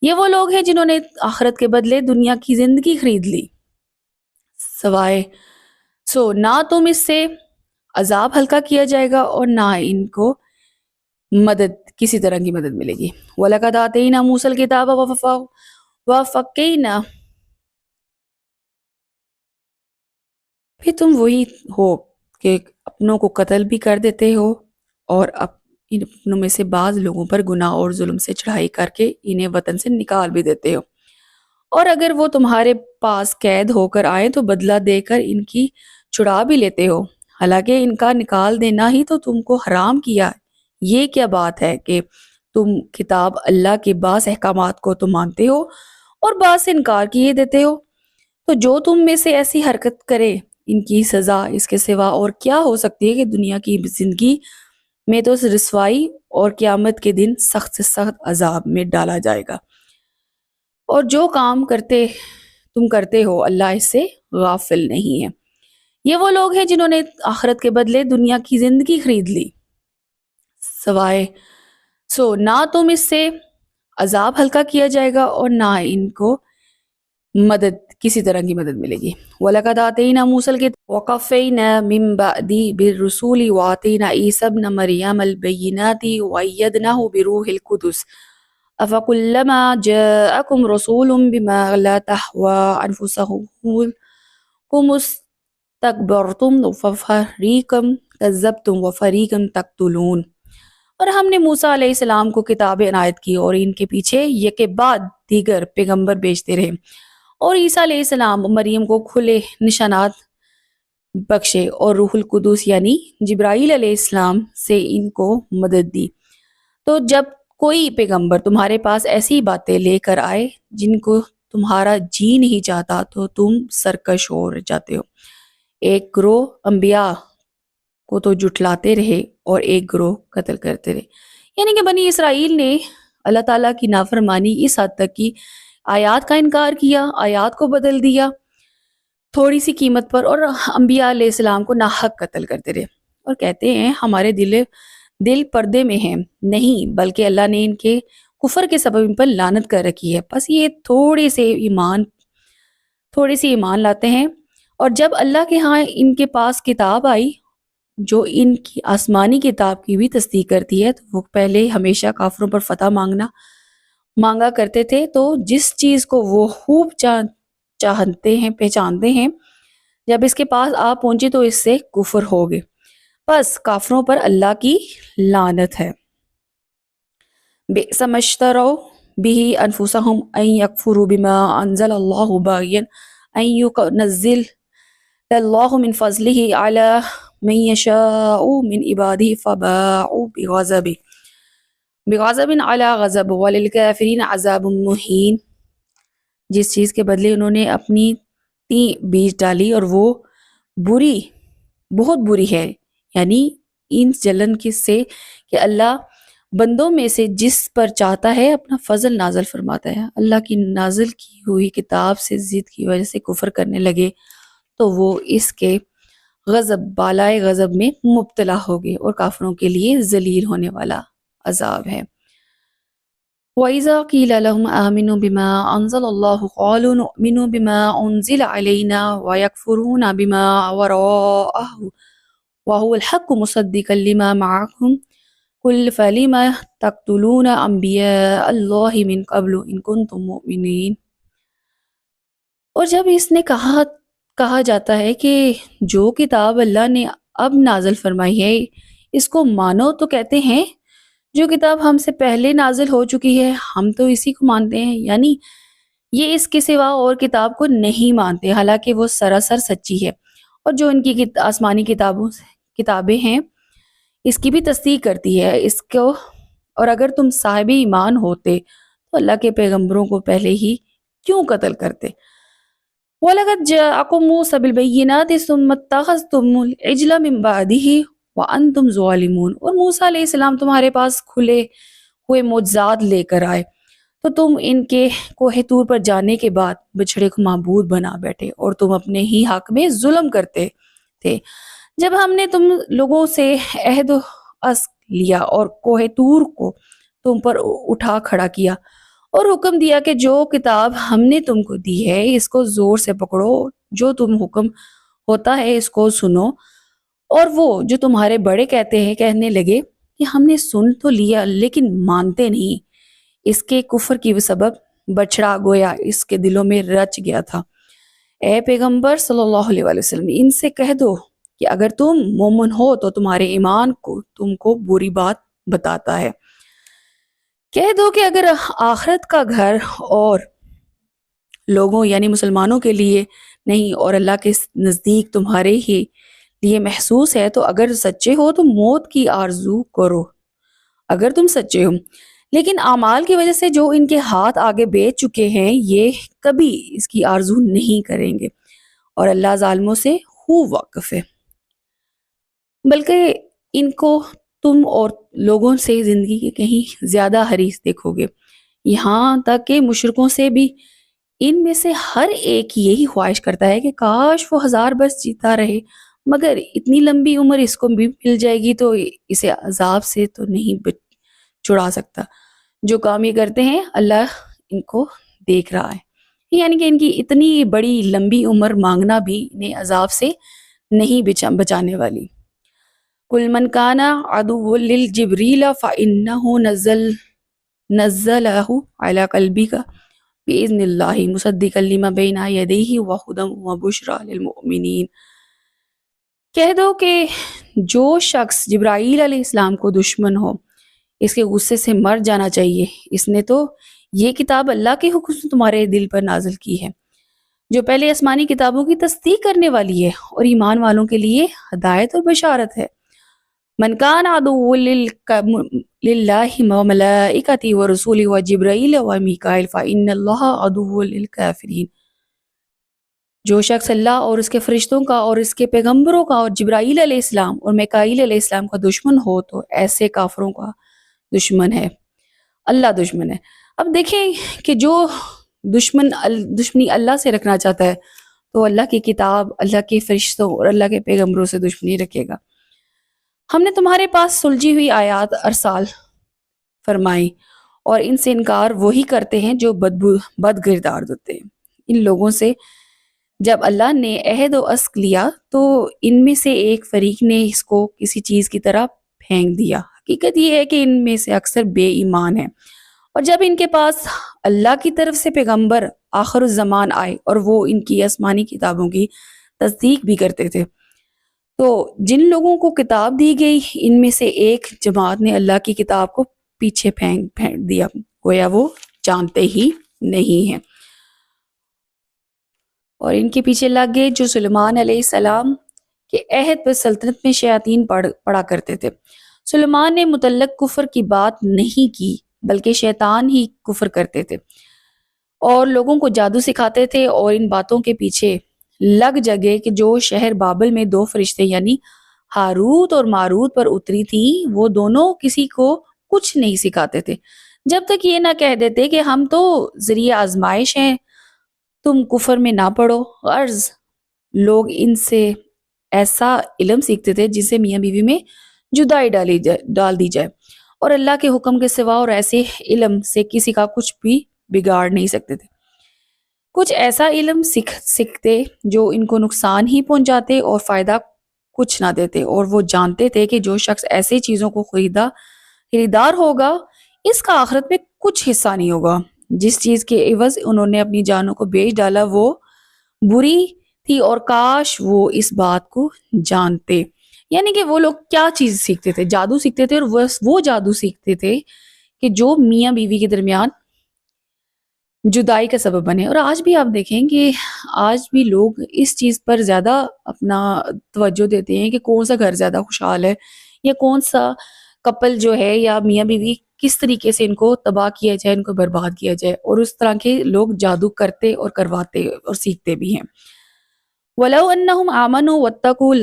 یہ وہ لوگ ہیں جنہوں نے آخرت کے بدلے دنیا کی زندگی خرید لی، سوائے نہ تم اس سے عذاب ہلکا کیا جائے گا اور نہ ان کو کسی طرح کی مدد ملے گی۔ وَلَقَدْ آتَيْنَا مُوسَى الْكِتَابَ وَفَقَّيْنَا، پھر تم وہی ہو کہ اپنوں کو قتل بھی کر دیتے ہو اور ان اپنوں میں سے بعض لوگوں پر گناہ اور ظلم سے چڑھائی کر کے انہیں وطن سے نکال بھی دیتے ہو، اور اگر وہ تمہارے پاس قید ہو کر آئیں تو بدلہ دے کر ان کی چھڑا بھی لیتے ہو، حالانکہ ان کا نکال دینا ہی تو تم کو حرام کیا۔ یہ کیا بات ہے کہ تم کتاب اللہ کے بعض احکامات کو تو مانتے ہو اور بعض سے انکار کیے دیتے ہو؟ تو جو تم میں سے ایسی حرکت کرے ان کی سزا اس کے سوا اور کیا ہو سکتی ہے کہ دنیا کی زندگی میں تو رسوائی اور قیامت کے دن سخت سے سخت عذاب میں ڈالا جائے گا۔ اور جو کام تم کرتے ہو اللہ اس سے غافل نہیں ہے۔ یہ وہ لوگ ہیں جنہوں نے آخرت کے بدلے دنیا کی زندگی خرید لی، سوائے نہ تم اس سے عذاب ہلکا کیا جائے گا اور نہ ان کو کسی طرح کی مدد ملے گی۔ وَلَقَدْ آتَيْنَا مُوسَى الْكِتَابَ وَقَفَّيْنَا مِن بَعْدِهِ بِالرُّسُلِ وَآتَيْنَا عِيسَى ابْنَ مَرْيَمَ الْبَيِّنَاتِ وَأَيَّدْنَاهُ بِرُوحِ الْقُدُسِ أَفَكُلَّمَا جَاءَكُمْ رَسُولٌ بِمَا لَا تَهْوَىٰ أَنفُسُكُمُ اسْتَكْبَرْتُمْ فَفَرِيقًا كَذَّبْتُمْ وَفَرِيقًا تَقْتُلُونَ۔ اور ہم نے موسیٰ علیہ السلام کو کتابیں عنایت کی اور ان کے پیچھے یکے بعد دیگر پیغمبر بھیجتے رہے، اور عیسیٰ علیہ السلام مریم کو کھلے نشانات بخشے اور روح القدس یعنی جبرائیل علیہ السلام سے ان کو مدد دی۔ تو جب کوئی پیغمبر تمہارے پاس ایسی باتیں لے کر آئے جن کو تمہارا جی نہیں چاہتا تو تم سرکش ہو جاتے ہو۔ ایک گروہ انبیاء کو تو جھٹلاتے رہے اور ایک گروہ قتل کرتے رہے، یعنی کہ بنی اسرائیل نے اللہ تعالیٰ کی نافرمانی اس حد تک کی آیات کا انکار کیا، آیات کو بدل دیا تھوڑی سی قیمت پر، اور انبیاء علیہ السلام کو ناحق قتل کرتے رہے، اور کہتے ہیں ہمارے دل پردے میں ہیں، نہیں بلکہ اللہ نے ان کے کفر کے سبب ان پر لعنت کر رکھی ہے، بس یہ تھوڑے سے ایمان لاتے ہیں۔ اور جب اللہ کے ہاں ان کے پاس کتاب آئی جو ان کی آسمانی کتاب کی بھی تصدیق کرتی ہے، تو وہ پہلے ہمیشہ کافروں پر فتح مانگا کرتے تھے، تو جس چیز کو وہ خوب چاہتے ہیں پہچانتے ہیں، جب اس کے پاس آ پہنچے تو اس سے کفر ہو گئے، بس کافروں پر اللہ کی لعنت ہے۔ بئس ما اشتروا به انفسهم ان يكفروا بما انزل الله باغيا ان ينزل الله من فضله على من يشاء من عباده فباءوا بغضب على غضب وللكافرين عذاب مهين۔ جس چیز کے بدلے انہوں نے اپنی بیج ڈالی اور وہ بہت بری ہے، یعنی ان جلن سے کہ اللہ بندوں میں سے جس پر چاہتا ہے اپنا فضل نازل فرماتا ہے، اللہ کی نازل کی ہوئی کتاب سے ضد کی وجہ سے کفر کرنے لگے تو وہ اس کے بالائے غضب میں مبتلا ہو گئے، اور کافروں کے لیے ذلیل ہونے والا عذاب ہے۔ وَإِذَا قِيلَ لَهُمْ آمِنُوا بِمَا أَنزَلَ اللَّهُ قَالُوا نُؤْمِنُ بِمَا أُنزِلَ عَلَيْنَا وَيَكْفُرُونَ بِمَا وَرَاءَهُ وَهُوَ الْحَقُّ مُصَدِّقًا لِمَا مَعَهُمْ قُلْ فَلِمَ تَقْتُلُونَ أَنْبِيَاءَ اللَّهِ مِنْ قَبْلُ إِن كُنتُم مُؤْمِنِينَ۔ اور جب اس نے کہا جاتا ہے کہ جو کتاب اللہ نے اب نازل فرمائی ہے اس کو مانو، تو کہتے ہیں جو کتاب ہم سے پہلے نازل ہو چکی ہے ہم تو اسی کو مانتے ہیں، یعنی یہ اس کے سوا اور کتاب کو نہیں مانتے، حالانکہ وہ سراسر سچی ہے، اور جو ان کی آسمانی کتابیں ہیں اس کی بھی تصدیق کرتی ہے اس کو، اور اگر تم صاحب ایمان ہوتے تو اللہ کے پیغمبروں کو پہلے ہی کیوں قتل کرتے؟ وَلَقَدْ جَاءَكُم مُوسَىٰ بِالْبَيِّنَاتِ ثُمَّ اتَّخَذْتُمُ الْعِجْلَ مِن بَعْدِهِ وَأَنْتُمْ ظَالِمُونَ۔ اور موسیٰ علیہ السلام تمہارے پاس کھلے ہوئے معجزات لے کر آئے تو تم ان کے کوہ طور پر جانے کے بعد بچھڑے کو معبود بنا بیٹھے اور تم اپنے ہی حق میں ظلم کرتے تھے۔ جب ہم نے تم لوگوں سے عہد و عصد لیا اور کوہ طور کو تم پر اٹھا کھڑا کیا اور حکم دیا کہ جو کتاب ہم نے تم کو دی ہے اس کو زور سے پکڑو، جو تم حکم ہوتا ہے اس کو سنو، اور وہ جو تمہارے بڑے کہتے ہیں کہنے لگے کہ ہم نے سن تو لیا لیکن مانتے نہیں، اس کے کفر کی سبب بچڑا گویا اس کے دلوں میں رچ گیا تھا۔ اے پیغمبر صلی اللہ علیہ وآلہ وسلم، ان سے کہہ دو کہ اگر تم مومن ہو تو تمہارے ایمان کو تم کو بری بات بتاتا ہے۔ کہہ دو کہ اگر آخرت کا گھر اور لوگوں یعنی مسلمانوں کے لیے نہیں اور اللہ کے نزدیک تمہارے ہی لیے محسوس ہے تو اگر سچے ہو تو موت کی آرزو کرو اگر تم سچے ہو، لیکن اعمال کی وجہ سے جو ان کے ہاتھ آگے بیچ چکے ہیں یہ کبھی اس کی آرزو نہیں کریں گے، اور اللہ ظالموں سے خوب واقف ہے۔ بلکہ ان کو تم اور لوگوں سے زندگی کے کہیں زیادہ حریص دیکھو گے، یہاں تک کہ مشرکوں سے بھی ان میں سے ہر ایک یہی خواہش کرتا ہے کہ کاش وہ 1000 برس جیتا رہے، مگر اتنی لمبی عمر اس کو بھی مل جائے گی تو اسے عذاب سے تو نہیں چھڑا سکتا۔ جو کام یہ کرتے ہیں اللہ ان کو دیکھ رہا ہے، یعنی کہ ان کی اتنی بڑی لمبی عمر مانگنا بھی انہیں عذاب سے نہیں بچانے والی۔ قُلْ مَنْ كَانَ عَدُوًّا لِلْجِبْرِيلَ فَإِنَّهُ نَزَّلَهُ عَلَى قَلْبِكَ بِإِذْنِ اللَّهِ مُصَدِّقًا لِمَا بَيْنَ يَدَيْهِ وَهُدًى وَبُشْرَى لِلْمُؤْمِنِينَ۔ کہہ دو کہ جو شخص جبرائیل علیہ السلام کو دشمن ہو اس کے غصے سے مر جانا چاہیے، اس نے تو یہ کتاب اللہ کے حکم سے تمہارے دل پر نازل کی ہے، جو پہلے آسمانی کتابوں کی تصدیق کرنے والی ہے اور ایمان والوں کے لیے ہدایت اور بشارت ہے۔ من کان عدو للہ وملائکتہ ورسولہ وجبرائیل ومیکائیل فإن اللہ عدو للکافرین۔ جو شخص اللہ اور اس کے فرشتوں کا اور اس کے پیغمبروں کا اور جبرائیل علیہ السلام اور میکائیل علیہ السلام کا دشمن ہو تو ایسے کافروں کا دشمن ہے، اللہ دشمن ہے۔ اب دیکھیں کہ جو دشمنی اللہ سے رکھنا چاہتا ہے تو اللہ کی کتاب، اللہ کے فرشتوں اور اللہ کے پیغمبروں سے دشمنی رکھے گا۔ ہم نے تمہارے پاس سلجھی ہوئی آیات ارسال فرمائی اور ان سے انکار وہی کرتے ہیں جو بد کردار ہوتے ہیں۔ ان لوگوں سے جب اللہ نے عہد و عصد لیا تو ان میں سے ایک فریق نے اس کو کسی چیز کی طرح پھینک دیا۔ حقیقت یہ ہے کہ ان میں سے اکثر بے ایمان ہیں، اور جب ان کے پاس اللہ کی طرف سے پیغمبر آخر الزمان آئے اور وہ ان کی آسمانی کتابوں کی تصدیق بھی کرتے تھے تو جن لوگوں کو کتاب دی گئی ان میں سے ایک جماعت نے اللہ کی کتاب کو پیچھے پھینک دیا، گویا وہ جانتے ہی نہیں ہیں، اور ان کے پیچھے لگ گئے جو سلیمان علیہ السلام کے عہد پر سلطنت میں شیاطین پڑا کرتے تھے۔ سلیمان نے مطلق کفر کی بات نہیں کی بلکہ شیطان ہی کفر کرتے تھے اور لوگوں کو جادو سکھاتے تھے، اور ان باتوں کے پیچھے لگ جگے کہ جو شہر بابل میں 2 فرشتے یعنی ہاروت اور ماروت پر اتری تھیں وہ دونوں کسی کو کچھ نہیں سکھاتے تھے جب تک یہ نہ کہہ دیتے کہ ہم تو ذریعہ آزمائش ہیں، تم کفر میں نہ پڑو۔ غرض لوگ ان سے ایسا علم سیکھتے تھے جسے میاں بیوی میں جدائی ڈال دی جائے، اور اللہ کے حکم کے سوا اور ایسے علم سے کسی کا کچھ بھی بگاڑ نہیں سکتے تھے۔ کچھ ایسا علم سیکھتے جو ان کو نقصان ہی پہنچاتے اور فائدہ کچھ نہ دیتے، اور وہ جانتے تھے کہ جو شخص ایسے چیزوں کو خریدار ہوگا اس کا آخرت میں کچھ حصہ نہیں ہوگا۔ جس چیز کے عوض انہوں نے اپنی جانوں کو بیچ ڈالا وہ بری تھی، اور کاش وہ اس بات کو جانتے۔ یعنی کہ وہ لوگ کیا چیز سیکھتے تھے؟ جادو سیکھتے تھے، اور وہ جادو سیکھتے تھے کہ جو میاں بیوی کے درمیان جدائی کا سبب بنے۔ اور آج بھی آپ دیکھیں کہ آج بھی لوگ اس چیز پر زیادہ اپنا توجہ دیتے ہیں کہ کون سا گھر زیادہ خوشحال ہے، یا کون سا کپل جو ہے یا میاں بیوی کس طریقے سے ان کو تباہ کیا جائے، ان کو برباد کیا جائے، اور اس طرح کے لوگ جادو کرتے اور کرواتے اور سیکھتے بھی ہیں۔ وَلَوْ أَنَّهُمْ آمَنُوا وَاتَّقُوا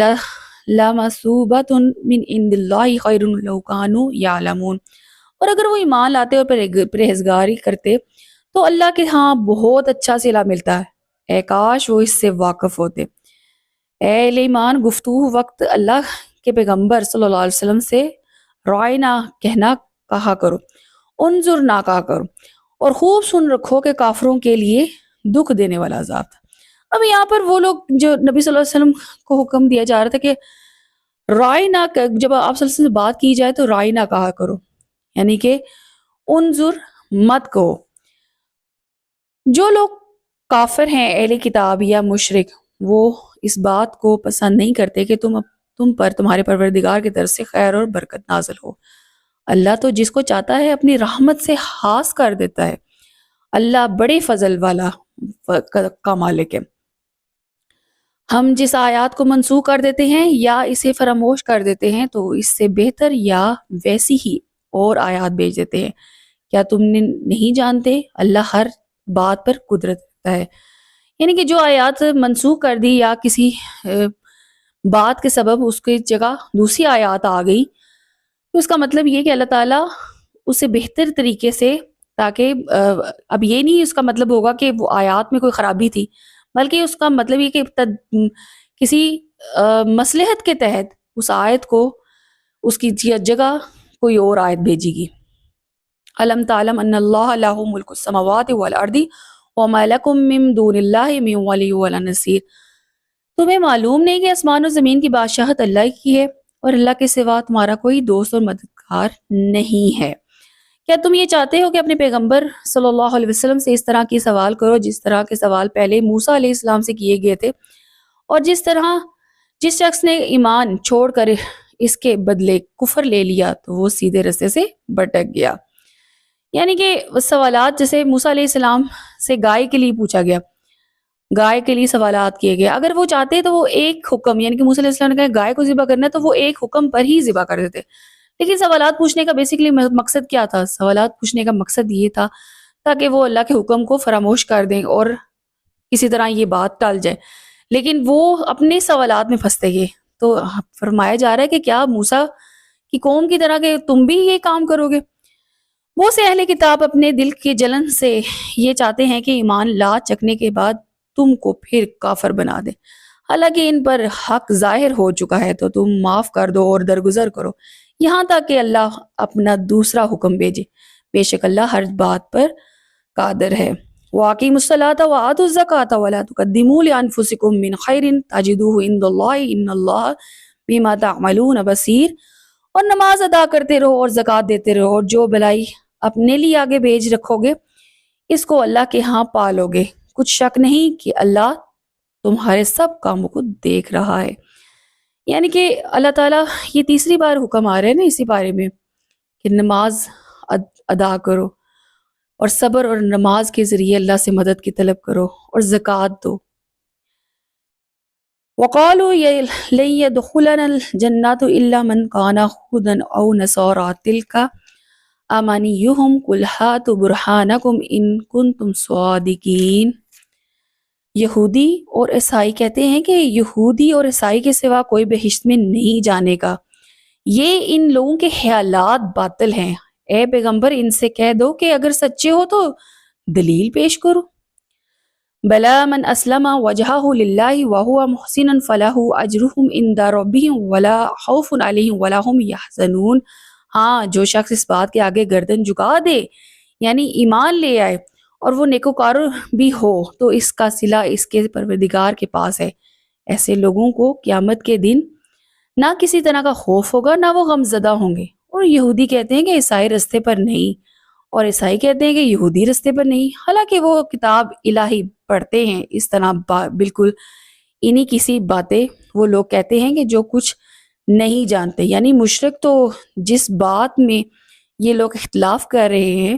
لَمَثُوبَةٌ مِّنْ عِندِ اللَّهِ خَيْرٌ لَوْ كَانُوا يَعْلَمُونَ۔ اور اگر وہ ایمان لاتے اور پرہیزگاری کرتے تو اللہ کے ہاں بہت اچھا صلہ ملتا ہے، اے کاش وہ اس سے واقف ہوتے۔ اے اہل ایمان، گفتگو وقت اللہ کے پیغمبر صلی اللہ علیہ وسلم سے رائے نہ کہنا کہا کرو، انظر نہ کہا کرو، اور خوب سن رکھو کہ کافروں کے لیے دکھ دینے والا عذاب تھا۔ اب یہاں پر وہ لوگ جو نبی صلی اللہ علیہ وسلم کو حکم دیا جا رہا تھا کہ رائے نہ جب آپ صلی اللہ علیہ وسلم سے بات کی جائے تو رائے نہ کہا کرو، یعنی کہ انظر مت کہو۔ جو لوگ کافر ہیں، اہل کتاب یا مشرک، وہ اس بات کو پسند نہیں کرتے کہ تم پر تمہارے پروردگار کی طرف سے خیر اور برکت نازل ہو۔ اللہ تو جس کو چاہتا ہے اپنی رحمت سے خاص کر دیتا ہے۔ اللہ بڑے فضل والا کا مالک ہے۔ ہم جس آیات کو منسوخ کر دیتے ہیں یا اسے فراموش کر دیتے ہیں تو اس سے بہتر یا ویسی ہی اور آیات بھیج دیتے ہیں۔ کیا تم نہیں جانتے اللہ ہر بات پر قدرت رکھتا ہے؟ یعنی کہ جو آیات منسوخ کر دی یا کسی بات کے سبب اس کی جگہ دوسری آیات آ گئی تو اس کا مطلب یہ کہ اللہ تعالیٰ اسے بہتر طریقے سے، تاکہ اب یہ نہیں اس کا مطلب ہوگا کہ وہ آیات میں کوئی خرابی تھی، بلکہ اس کا مطلب یہ کہ کسی مصلحت کے تحت اس آیت کو اس کی جگہ کوئی اور آیت بھیجی گی۔ الم تعلم ان اللہ لہ ملک السماوات والارض وما لکم من دون اللہ من ولی ولا نصیر۔ تمہیں معلوم نہیں کہ آسمان و زمین کی بادشاہت اللہ کی ہے اور اللہ کے سوا تمہارا کوئی دوست اور مددگار نہیں ہے۔ کیا تم یہ چاہتے ہو کہ اپنے پیغمبر صلی اللہ علیہ وسلم سے اس طرح کی سوال کرو جس طرح کے سوال پہلے موسیٰ علیہ السلام سے کیے گئے تھے، اور جس شخص نے ایمان چھوڑ کر اس کے بدلے کفر لے لیا تو وہ سیدھے رستے سے بھٹک گیا۔ یعنی کہ سوالات جیسے موسیٰ علیہ السلام سے گائے کے لیے پوچھا گیا، گائے کے لیے سوالات کیے گئے، اگر وہ چاہتے تو وہ ایک حکم، یعنی کہ موسیٰ علیہ السلام نے کہا گائے کو ذبح کرنا ہے تو وہ ایک حکم پر ہی ذبح کر دیتے۔ لیکن سوالات پوچھنے کا بیسیکلی مقصد کیا تھا؟ سوالات پوچھنے کا مقصد یہ تھا تاکہ وہ اللہ کے حکم کو فراموش کر دیں اور کسی طرح یہ بات ٹل جائے، لیکن وہ اپنے سوالات میں پھنستے گئے۔ تو فرمایا جا رہا ہے کہ کیا موسیٰ کی قوم کی طرح کہ تم بھی یہ کام کرو گے؟ وہ سے اہل کتاب اپنے دل کے جلن سے یہ چاہتے ہیں کہ ایمان لا چکنے کے بعد تم کو پھر کافر بنا دے، حالانکہ ان پر حق ظاہر ہو چکا ہے، تو تم معاف کر دو اور درگزر کرو یہاں تک کہ اللہ اپنا دوسرا حکم بھیجے، بے شک اللہ ہر بات پر قادر ہے۔ وَأَقِیمُوا الصَّلَاةَ وَآتُوا الزَّکَاةَ وَلَا تُقَدِّمُوا لِأَنفُسِکُم مِّن خَیْرٍ تَجِدُوهُ عِندَ اللَّهِ إِنَّ اللَّهَ بِمَا تَعْمَلُونَ بَصِیر۔ اور نماز ادا کرتے رہو اور زکوٰۃ دیتے رہو، اور جو بھلائی اپنے لیے آگے بھیج رکھو گے اس کو اللہ کے ہاں پالو گے، کچھ شک نہیں کہ اللہ تمہارے سب کاموں کو دیکھ رہا ہے۔ یعنی کہ اللہ تعالیٰ یہ تیسری بار حکم آ رہے ہیں نا اسی بارے میں کہ نماز ادا کرو اور صبر اور نماز کے ذریعے اللہ سے مدد کی طلب کرو اور زکوٰۃ دو۔ وَقَالُوا لَن يَدْخُلَنَا الْجَنَّةَ إِلَّا مَنْ كَانَ هُودًا أَوْ نَصَارَىٰ تِلْكَ أَمَانِيُّهُمْ قُلْ هَاتُوا بُرْهَانَكُمْ إِن كُنتُمْ صَادِقِينَ۔ یہودی اور عیسائی کہتے ہیں کہ یہودی اور عیسائی کے سوا کوئی بہشت میں نہیں جانے کا، یہ ان لوگوں کے خیالات باطل ہیں۔ اے پیغمبر ان سے کہہ دو کہ اگر سچے ہو تو دلیل پیش کرو۔ بلا من اسلم وجہہ للہ وہو محسن فلہ اجرہم عند ربہم ولا خوف علیہم ولا ہم یحزنون۔ ہاں، جو شخص اس بات کے آگے گردن جھکا دے یعنی ایمان لے آئے اور وہ نیکوکار بھی ہو تو اس کا صلہ اس کے پروردگار کے پاس ہے۔ ایسے لوگوں کو قیامت کے دن نہ کسی طرح کا خوف ہوگا نہ وہ غم زدہ ہوں گے۔ اور یہودی کہتے ہیں کہ عیسائی رستے پر نہیں، اور عیسائی کہتے ہیں کہ یہودی رستے پر نہیں، حالانکہ وہ کتاب الہی پڑھتے ہیں۔ اس طرح بالکل انہی کسی باتیں وہ لوگ کہتے ہیں کہ جو کچھ نہیں جانتے، یعنی مشرک تو جس بات میں یہ لوگ اختلاف کر رہے ہیں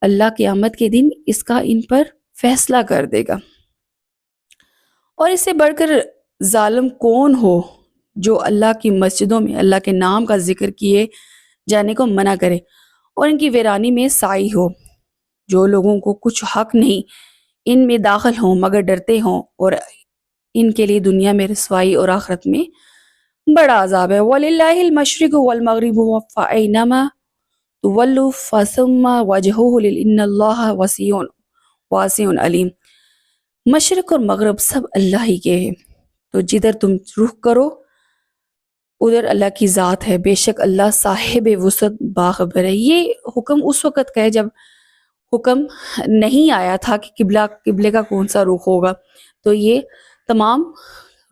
اللہ قیامت کے دن اس کا ان پر فیصلہ کر دے گا۔ اور اس سے بڑھ کر ظالم کون ہو جو اللہ کی مسجدوں میں اللہ کے نام کا ذکر کیے جانے کو منع کرے اور ان کی ویرانی میں سائی ہو۔ جو لوگوں کو کچھ حق نہیں ان میں داخل ہوں مگر ڈرتے ہوں، اور ان کے لیے دنیا میں رسوائی اور آخرت میں بڑا عذاب ہے۔ وَلِلَّهِ الْمَشْرِقُ وَالْمَغْرِبُ فَأَيْنَمَا تولوا فثم وجهه ان اللہ واسع علیم. مشرق اور مغرب سب اللہ ہی کے ہیں، تو جدھر تم رخ کرو ادھر اللہ کی ذات ہے، بے شک اللہ صاحب وسعت باخبر ہے. یہ حکم اس وقت کا ہے جب حکم نہیں آیا تھا کہ قبلے کا کون سا رخ ہوگا. تو یہ تمام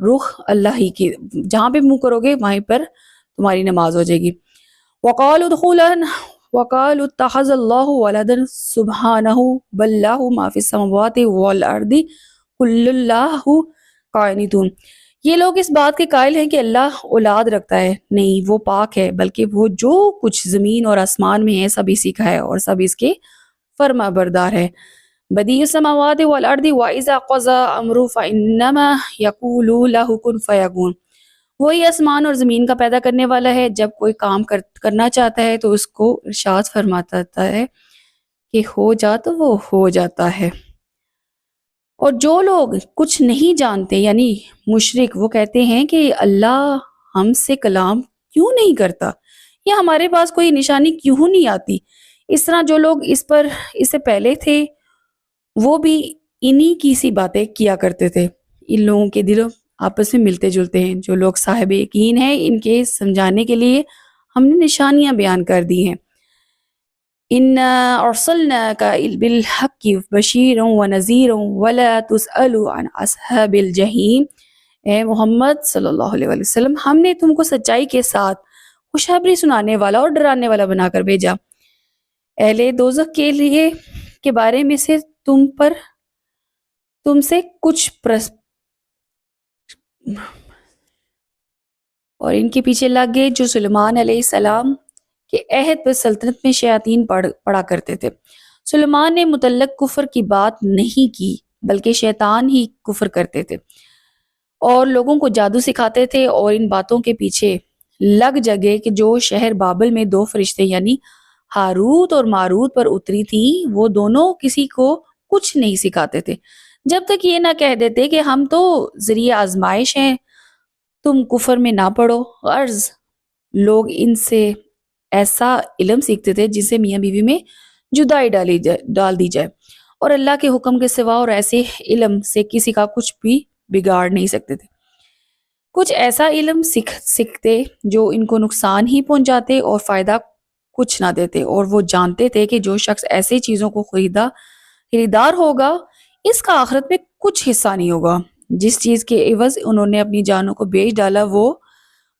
رخ اللہ ہی کی، جہاں پہ منہ کرو گے وہیں پر تمہاری نماز ہو جائے گی. وقالوا اتخذ اللہ ولدا سبحانہ بل له ما فی السماوات والارض کل اللہ قانتون. یہ لوگ اس بات کے قائل ہیں کہ اللہ اولاد رکھتا ہے، نہیں وہ پاک ہے، بلکہ وہ جو کچھ زمین اور آسمان میں ہے سب اسی کا ہے اور سب اس کے فرما بردار ہے. بدیع السماوات والارض واذا قضى امر فانما یقول له کن فیکون. وہی آسمان اور زمین کا پیدا کرنے والا ہے، جب کوئی کام کرنا چاہتا ہے تو اس کو ارشاد فرماتا ہے کہ ہو جا تو وہ ہو جاتا ہے. اور جو لوگ کچھ نہیں جانتے یعنی مشرک، وہ کہتے ہیں کہ اللہ ہم سے کلام کیوں نہیں کرتا یا ہمارے پاس کوئی نشانی کیوں نہیں آتی. اس طرح جو لوگ اس سے پہلے تھے وہ بھی انہی کی سی باتیں کیا کرتے تھے. ان لوگوں کے دلوں آپس میں ملتے جلتے ہیں. جو لوگ صاحب یقین ہیں ان کے سمجھانے کے لیے ہم نے نشانیاں بیان کر دی ہیں. اِنَّا أَرْسَلْنَاكَ بِالْحَقِّ بَشِيرًا وَنَذِيرًا وَلَا تُسْأَلُ عَنْ أَصْحَابِ الْجَحِيمِ. اے محمد صلی اللہ علیہ وسلم، ہم نے تم کو سچائی کے ساتھ خوشخبری سنانے والا اور ڈرانے والا بنا کر بھیجا. اہل دوزخ کے لیے کے بارے میں سے تم سے کچھ اور ان کے پیچھے لگ گئے جو سلیمان علیہ السلام کے عہد پر سلطنت میں شیاطین پڑا کرتے تھے. سلیمان نے متعلق کفر کی بات نہیں کی بلکہ شیطان ہی کفر کرتے تھے اور لوگوں کو جادو سکھاتے تھے. اور ان باتوں کے پیچھے لگ جگے کہ جو شہر بابل میں 2 فرشتے یعنی ہاروت اور ماروت پر اتری تھی، وہ دونوں کسی کو کچھ نہیں سکھاتے تھے جب تک یہ نہ کہہ دیتے کہ ہم تو ذریعہ آزمائش ہیں، تم کفر میں نہ پڑو. غرض لوگ ان سے ایسا علم سیکھتے تھے جس سے میاں بیوی میں جدائی ڈال دی جائے، اور اللہ کے حکم کے سوا اور ایسے علم سے کسی کا کچھ بھی بگاڑ نہیں سکتے تھے. کچھ ایسا علم سیکھتے جو ان کو نقصان ہی پہنچاتے اور فائدہ کچھ نہ دیتے. اور وہ جانتے تھے کہ جو شخص ایسے چیزوں کو خریدار ہوگا اس کا آخرت میں کچھ حصہ نہیں ہوگا. جس چیز کے عوض انہوں نے اپنی جانوں کو بیچ ڈالا وہ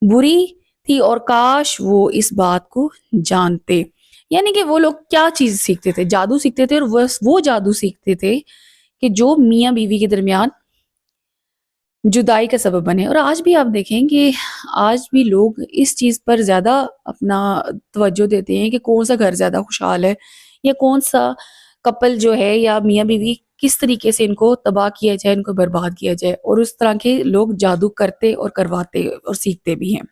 بری تھی، اور کاش وہ اس بات کو جانتے. یعنی کہ وہ لوگ کیا چیز سیکھتے تھے؟ جادو سیکھتے تھے، اور وہ جادو سیکھتے تھے کہ جو میاں بیوی کے درمیان جدائی کا سبب بنے. اور آج بھی آپ دیکھیں کہ آج بھی لوگ اس چیز پر زیادہ اپنا توجہ دیتے ہیں کہ کون سا گھر زیادہ خوشحال ہے یا کون سا کپل جو ہے یا میاں بیوی کس طریقے سے ان کو تباہ کیا جائے، ان کو برباد کیا جائے. اور اس طرح کے لوگ جادو کرتے اور کرواتے اور سیکھتے بھی ہیں.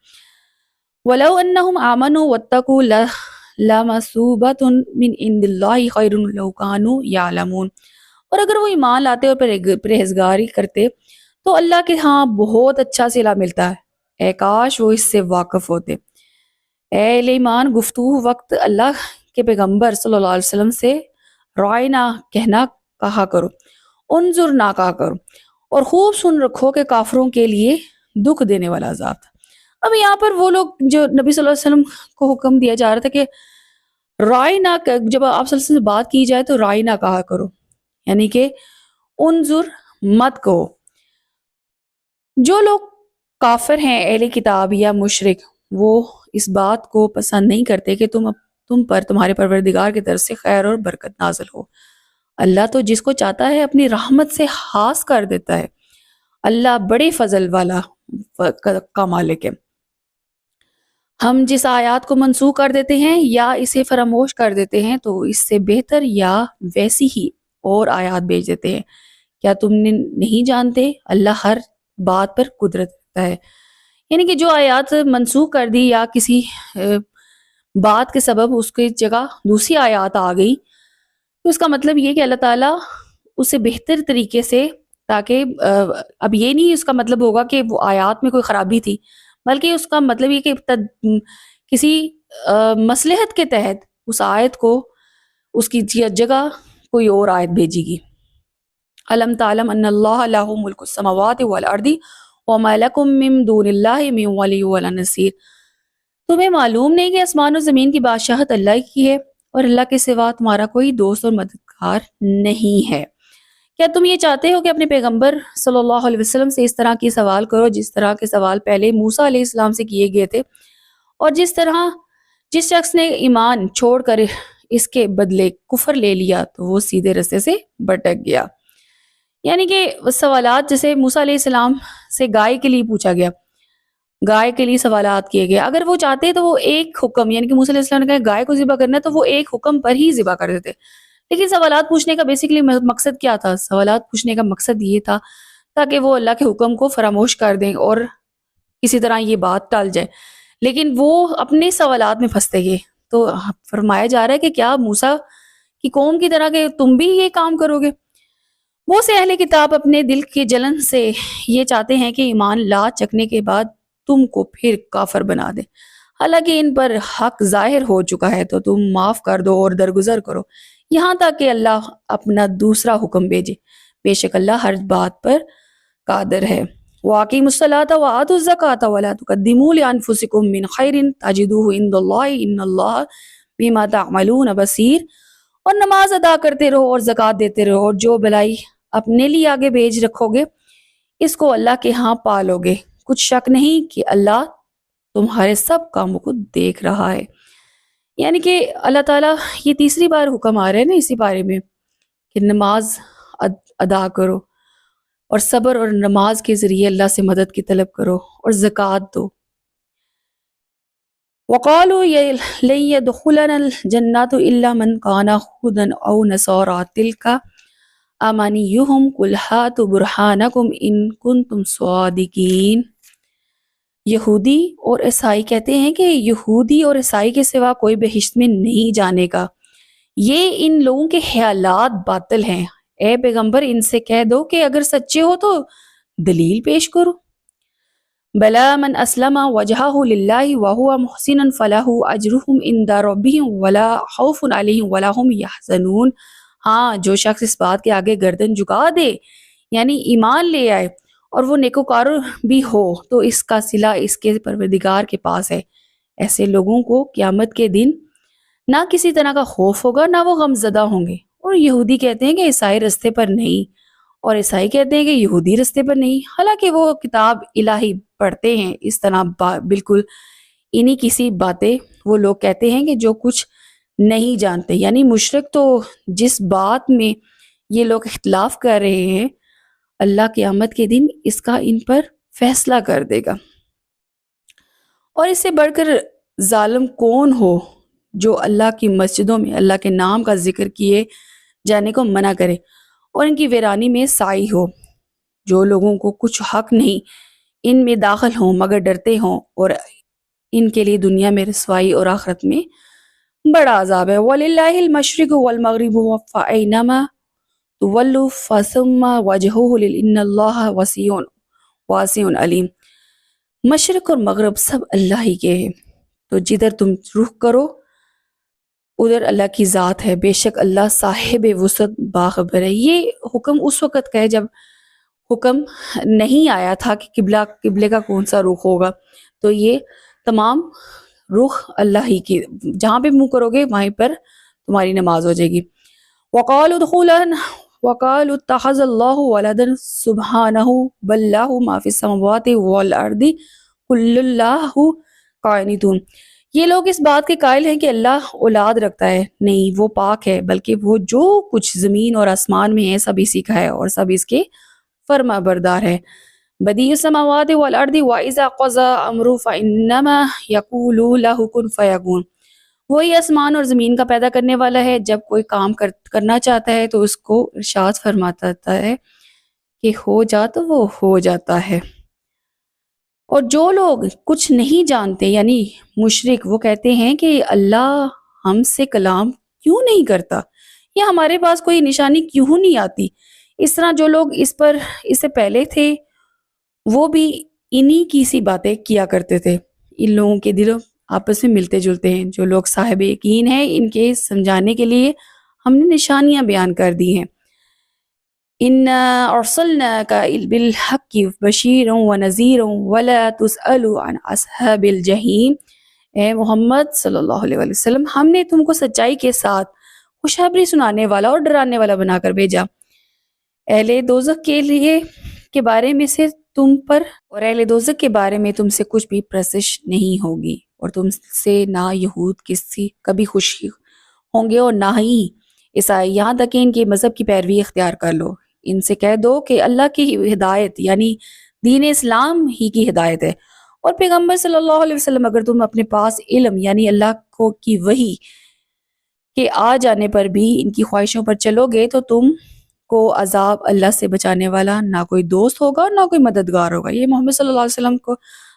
وَلَوْ أَنَّهُمْ آمَنُوا وَاتَّقُوا لَمَثُوبَةٌ مِّنْ عِندِ اللَّهِ خَيْرٌ لَوْ كَانُوا يَعْلَمُونَ. اور اگر وہ ایمان لاتے اور پرہیزگاری کرتے تو اللہ کے ہاں بہت اچھا صلہ ملتا ہے، اے کاش وہ اس سے واقف ہوتے. اے اہل ایمان، گفتگو وقت اللہ کے پیغمبر صلی اللہ علیہ وسلم سے رائے نہ کہا کرو، انظر نہ کہا کرو، اور خوب سن رکھو کہ کافروں کے لیے دکھ دینے والا عذاب تھا. اب یہاں پر وہ لوگ جو نبی صلی اللہ علیہ وسلم کو حکم دیا جا رہا تھا کہ رائے نہ، جب آپ صلی اللہ علیہ وسلم سے بات کی جائے تو رائے نہ کہا کرو، یعنی کہ انظر مت کہو. جو لوگ کافر ہیں، اہل کتاب یا مشرک، وہ اس بات کو پسند نہیں کرتے کہ تم پر تمہارے پروردگار کی طرف سے خیر اور برکت نازل ہو. اللہ تو جس کو چاہتا ہے اپنی رحمت سے خاص کر دیتا ہے. اللہ بڑے فضل والا کا مالک ہے. ہم جس آیات کو منسوخ کر دیتے ہیں یا اسے فراموش کر دیتے ہیں تو اس سے بہتر یا ویسی ہی اور آیات بھیج دیتے ہیں. کیا تم نہیں جانتے اللہ ہر بات پر قدرت رکھتا ہے؟ یعنی کہ جو آیات منسوخ کر دی یا کسی بات کے سبب اس کی جگہ دوسری آیات آ گئی تو اس کا مطلب یہ کہ اللہ تعالیٰ اسے بہتر طریقے سے، تاکہ اب یہ نہیں اس کا مطلب ہوگا کہ وہ آیات میں کوئی خرابی تھی، بلکہ اس کا مطلب یہ کہ کسی مصلحت کے تحت اس آیت کو اس کی جگہ کوئی اور آیت بھیجی گی. الم تعلم ان اللہ لہ ملک السماوات والارض وما لکم من دون اللہ من ولی ولا نصیر. تمہیں معلوم نہیں کہ آسمان و زمین کی بادشاہت اللہ کی ہے اور اللہ کے سوا تمہارا کوئی دوست اور مددگار نہیں ہے. کیا تم یہ چاہتے ہو کہ اپنے پیغمبر صلی اللہ علیہ وسلم سے اس طرح کی سوال کرو جس طرح کے سوال پہلے موسیٰ علیہ السلام سے کیے گئے تھے، اور جس شخص نے ایمان چھوڑ کر اس کے بدلے کفر لے لیا تو وہ سیدھے رستے سے بھٹک گیا. یعنی کہ سوالات جیسے موسیٰ علیہ السلام سے گائے کے لیے پوچھا گیا، گائے کے لیے سوالات کیے گئے. اگر وہ چاہتے تو وہ ایک حکم، یعنی کہ موسیٰ علیہ السلام نے کہا گائے کو ذبح کرنا ہے تو وہ ایک حکم پر ہی ذبح کر دیتے. لیکن سوالات پوچھنے کا بیسیکلی مقصد کیا تھا؟ سوالات پوچھنے کا مقصد یہ تھا تاکہ وہ اللہ کے حکم کو فراموش کر دیں اور کسی طرح یہ بات ٹال جائے. لیکن وہ اپنے سوالات میں پھنستے گئے. تو فرمایا جا رہا ہے کہ کیا موسیٰ کی قوم کی طرح کہ تم بھی یہ کام کرو گے؟ وہ سے اہل کتاب اپنے دل کے جلن سے یہ چاہتے ہیں کہ ایمان لا چکنے کے بعد تم کو پھر کافر بنا دے، حالانکہ ان پر حق ظاہر ہو چکا ہے. تو تم معاف کر دو اور درگزر کرو یہاں تک کہ اللہ اپنا دوسرا حکم بھیجے. بے شک اللہ ہر بات پر قادر ہے. وَأَقِیمُوا الصَّلَاةَ وَآتُوا الزَّکَاةَ وَلَا تُقَدِّمُوا لِأَنفُسِکُم مِّن خَیْرٍ تَجِدُوهُ عِندَ اللَّهِ إِنَّ اللَّهَ بِمَا تَعْمَلُونَ بَصِیر. اور نماز ادا کرتے رہو اور زکوٰۃ دیتے رہو، اور جو بھلائی اپنے لیے آگے بھیج رکھو گے اس کو اللہ کے ہاں پالو گے. کچھ شک نہیں کہ اللہ تمہارے سب کاموں کو دیکھ رہا ہے. یعنی کہ اللہ تعالیٰ یہ تیسری بار حکم آ رہا ہے نا اسی بارے میں کہ نماز ادا کرو اور صبر اور نماز کے ذریعے اللہ سے مدد کی طلب کرو اور زکوٰۃ دو. وَقَالُوا لَن يَدْخُلَنَا الْجَنَّةَ إِلَّا مَنْ كَانَ هُودًا أَوْ نَصَارَىٰ تِلْكَ أَمَانِيُّهُمْ قُلْ هَاتُوا بُرْهَانَكُمْ إِن كُنتُمْ صَادِقِينَ. یہودی اور عیسائی کہتے ہیں کہ یہودی اور عیسائی کے سوا کوئی بہشت میں نہیں جانے کا. یہ ان لوگوں کے خیالات باطل ہیں. اے پیغمبر ان سے کہہ دو کہ اگر سچے ہو تو دلیل پیش کرو. بلا من اسلم وجہہ للہ وہو محسن فلہ اجرہم عند ربہم ولا خوف علیہم ولا ہم یحزنون. ہاں، جو شخص اس بات کے آگے گردن جھکا دے یعنی ایمان لے آئے اور وہ نیکوکار بھی ہو تو اس کا صلہ اس کے پروردگار کے پاس ہے. ایسے لوگوں کو قیامت کے دن نہ کسی طرح کا خوف ہوگا نہ وہ غم زدہ ہوں گے. اور یہودی کہتے ہیں کہ عیسائی رستے پر نہیں، اور عیسائی کہتے ہیں کہ یہودی رستے پر نہیں، حالانکہ وہ کتاب الہی پڑھتے ہیں. اس طرح بالکل انہی کسی باتیں وہ لوگ کہتے ہیں کہ جو کچھ نہیں جانتے. یعنی مشرک تو جس بات میں یہ لوگ اختلاف کر رہے ہیں اللہ قیامت کے دن اس کا ان پر فیصلہ کر دے گا. اور اس سے بڑھ کر ظالم کون ہو جو اللہ کی مسجدوں میں اللہ کے نام کا ذکر کیے جانے کو منع کرے اور ان کی ویرانی میں سعی ہو. جو لوگوں کو کچھ حق نہیں ان میں داخل ہوں مگر ڈرتے ہوں، اور ان کے لیے دنیا میں رسوائی اور آخرت میں بڑا عذاب ہے. وَلِلَّهِ الْمَشْرِقُ وَالْمَغْرِبُ فَأَيْنَمَا تُوَلُّوا فَثُمَّ وَجْهُهُ إِنَّ اللَّهَ وَاسِعٌ عَلِيمٌ. مشرق اور مغرب سب اللہ ہی کے ہیں، تو جدھر تم رخ کرو ادھر اللہ کی ذات ہے. بے شک اللہ صاحب وسعت باخبر ہے. یہ حکم اس وقت کا ہے جب حکم نہیں آیا تھا کہ قبلے کا کون سا رخ ہوگا. تو یہ تمام رخ اللہ ہی کی، جہاں پہ منہ کرو گے وہیں پر تمہاری نماز ہو جائے گی. وقالوا اتخذ اللہ ولدا سبحانہ بل لہ ما فی السماوات والارض کل اللہ قانتون. یہ لوگ اس بات کے قائل ہیں کہ اللہ اولاد رکھتا ہے. نہیں، وہ پاک ہے، بلکہ وہ جو کچھ زمین اور آسمان میں ہے سب اسی کا ہے اور سب اس کے فرما بردار ہے. بدیع السماوات والارض واذا قضى امر فانما یقول له کن فیکون. وہی آسمان اور زمین کا پیدا کرنے والا ہے، جب کوئی کام کرنا چاہتا ہے تو اس کو ارشاد فرماتا ہے کہ ہو جا تو وہ ہو جاتا ہے. اور جو لوگ کچھ نہیں جانتے یعنی مشرک، وہ کہتے ہیں کہ اللہ ہم سے کلام کیوں نہیں کرتا یا ہمارے پاس کوئی نشانی کیوں نہیں آتی. اس طرح جو لوگ اس سے پہلے تھے وہ بھی انہی کی سی باتیں کیا کرتے تھے. ان لوگوں کے دلوں آپس میں ملتے جلتے ہیں۔ جو لوگ صاحب یقین ہیں ان کے سمجھانے کے لیے ہم نے نشانیاں بیان کر دی ہیں۔ اِنَّا أَرْسَلْنَاكَ بِالْحَقِّ بَشِيرًا وَنَذِيرًا وَلَا تُسْأَلُ عَنْ أَصْحَابِ الْجَحِيمِ۔ اے محمد صلی اللہ علیہ وسلم، ہم نے تم کو سچائی کے ساتھ خوشخبری سنانے والا اور ڈرانے والا بنا کر بھیجا۔ اہل دوزخ کے بارے میں سے تم پر اور اہل دوزخ کے بارے میں تم سے کچھ بھی پرسش نہیں ہوگی، اور تم سے نہ یہود کسی کبھی خوشی ہوں گے اور نہ ہی عیسائی، یہاں تک کہ ان کے مذہب کی پیروی اختیار کر لو۔ ان سے کہہ دو کہ اللہ کی ہدایت یعنی دین اسلام ہی کی ہدایت ہے، اور پیغمبر صلی اللہ علیہ وسلم اگر تم اپنے پاس علم یعنی اللہ کو کی وحی کے آ جانے پر بھی ان کی خواہشوں پر چلو گے تو تم کو عذاب اللہ سے بچانے والا نہ کوئی دوست ہوگا اور نہ کوئی مددگار ہوگا۔ یہ محمد صلی اللہ علیہ وسلم کو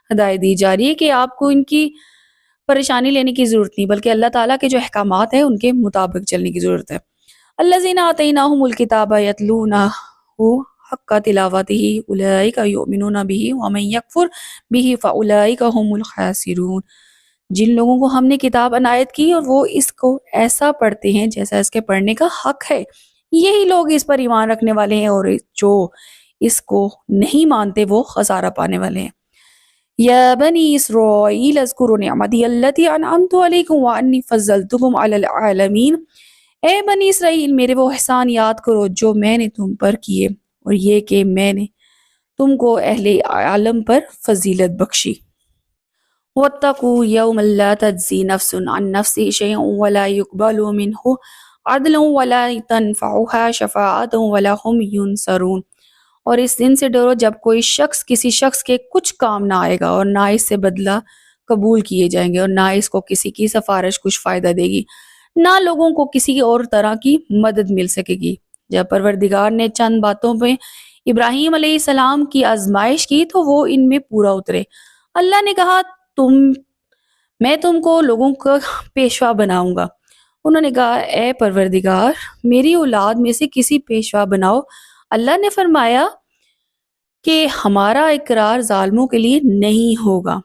ہدایت دی جا رہی ہے کہ آپ کو ان کی پریشانی لینے کی ضرورت نہیں، بلکہ اللہ تعالیٰ کے جو احکامات ہیں ان کے مطابق چلنے کی ضرورت ہے۔ الذین آتیناہم الکتاب یتلونہ حق تلاوتہ اولئک یؤمنون بہ ومن یکفر بہ فاولئک هم الخاسرون۔ جن لوگوں کو ہم نے کتاب عنایت کی اور وہ اس کو ایسا پڑھتے ہیں جیسا اس کے پڑھنے کا حق ہے، یہی لوگ اس پر ایمان رکھنے والے ہیں، اور جو اس کو نہیں مانتے وہ خسارہ پانے والے ہیں۔ یا بنی اسرائیل اذکروا نعمتی التی انعمت علیکم وانی فضلتکم علی العالمین۔ اے بنی اسرائیل، میرے وہ احسان یاد کرو جو میں نے تم پر کیے، اور یہ کہ میں نے تم کو اہل عالم پر فضیلت بخشی۔ واتقوا یوما لا تجزی نفس عن نفس شیئا ولا یقبل منہ عدل ولا تنفعها شفاعت ولا هم ینصرون۔ اور اس دن سے ڈرو جب کوئی شخص کسی شخص کے کچھ کام نہ آئے گا، اور نہ اس سے بدلہ قبول کیے جائیں گے، اور نہ اس کو کسی کی سفارش کچھ فائدہ دے گی، نہ لوگوں کو کسی اور طرح کی مدد مل سکے گی۔ جب پروردگار نے چند باتوں پہ ابراہیم علیہ السلام کی آزمائش کی تو وہ ان میں پورا اترے۔ اللہ نے کہا میں تم کو لوگوں کا پیشوا بناؤں گا۔ انہوں نے کہا اے پروردگار، میری اولاد میں سے کسی پیشوا بناؤ۔ اللہ نے فرمایا کہ ہمارا اقرار ظالموں کے لیے نہیں ہوگا۔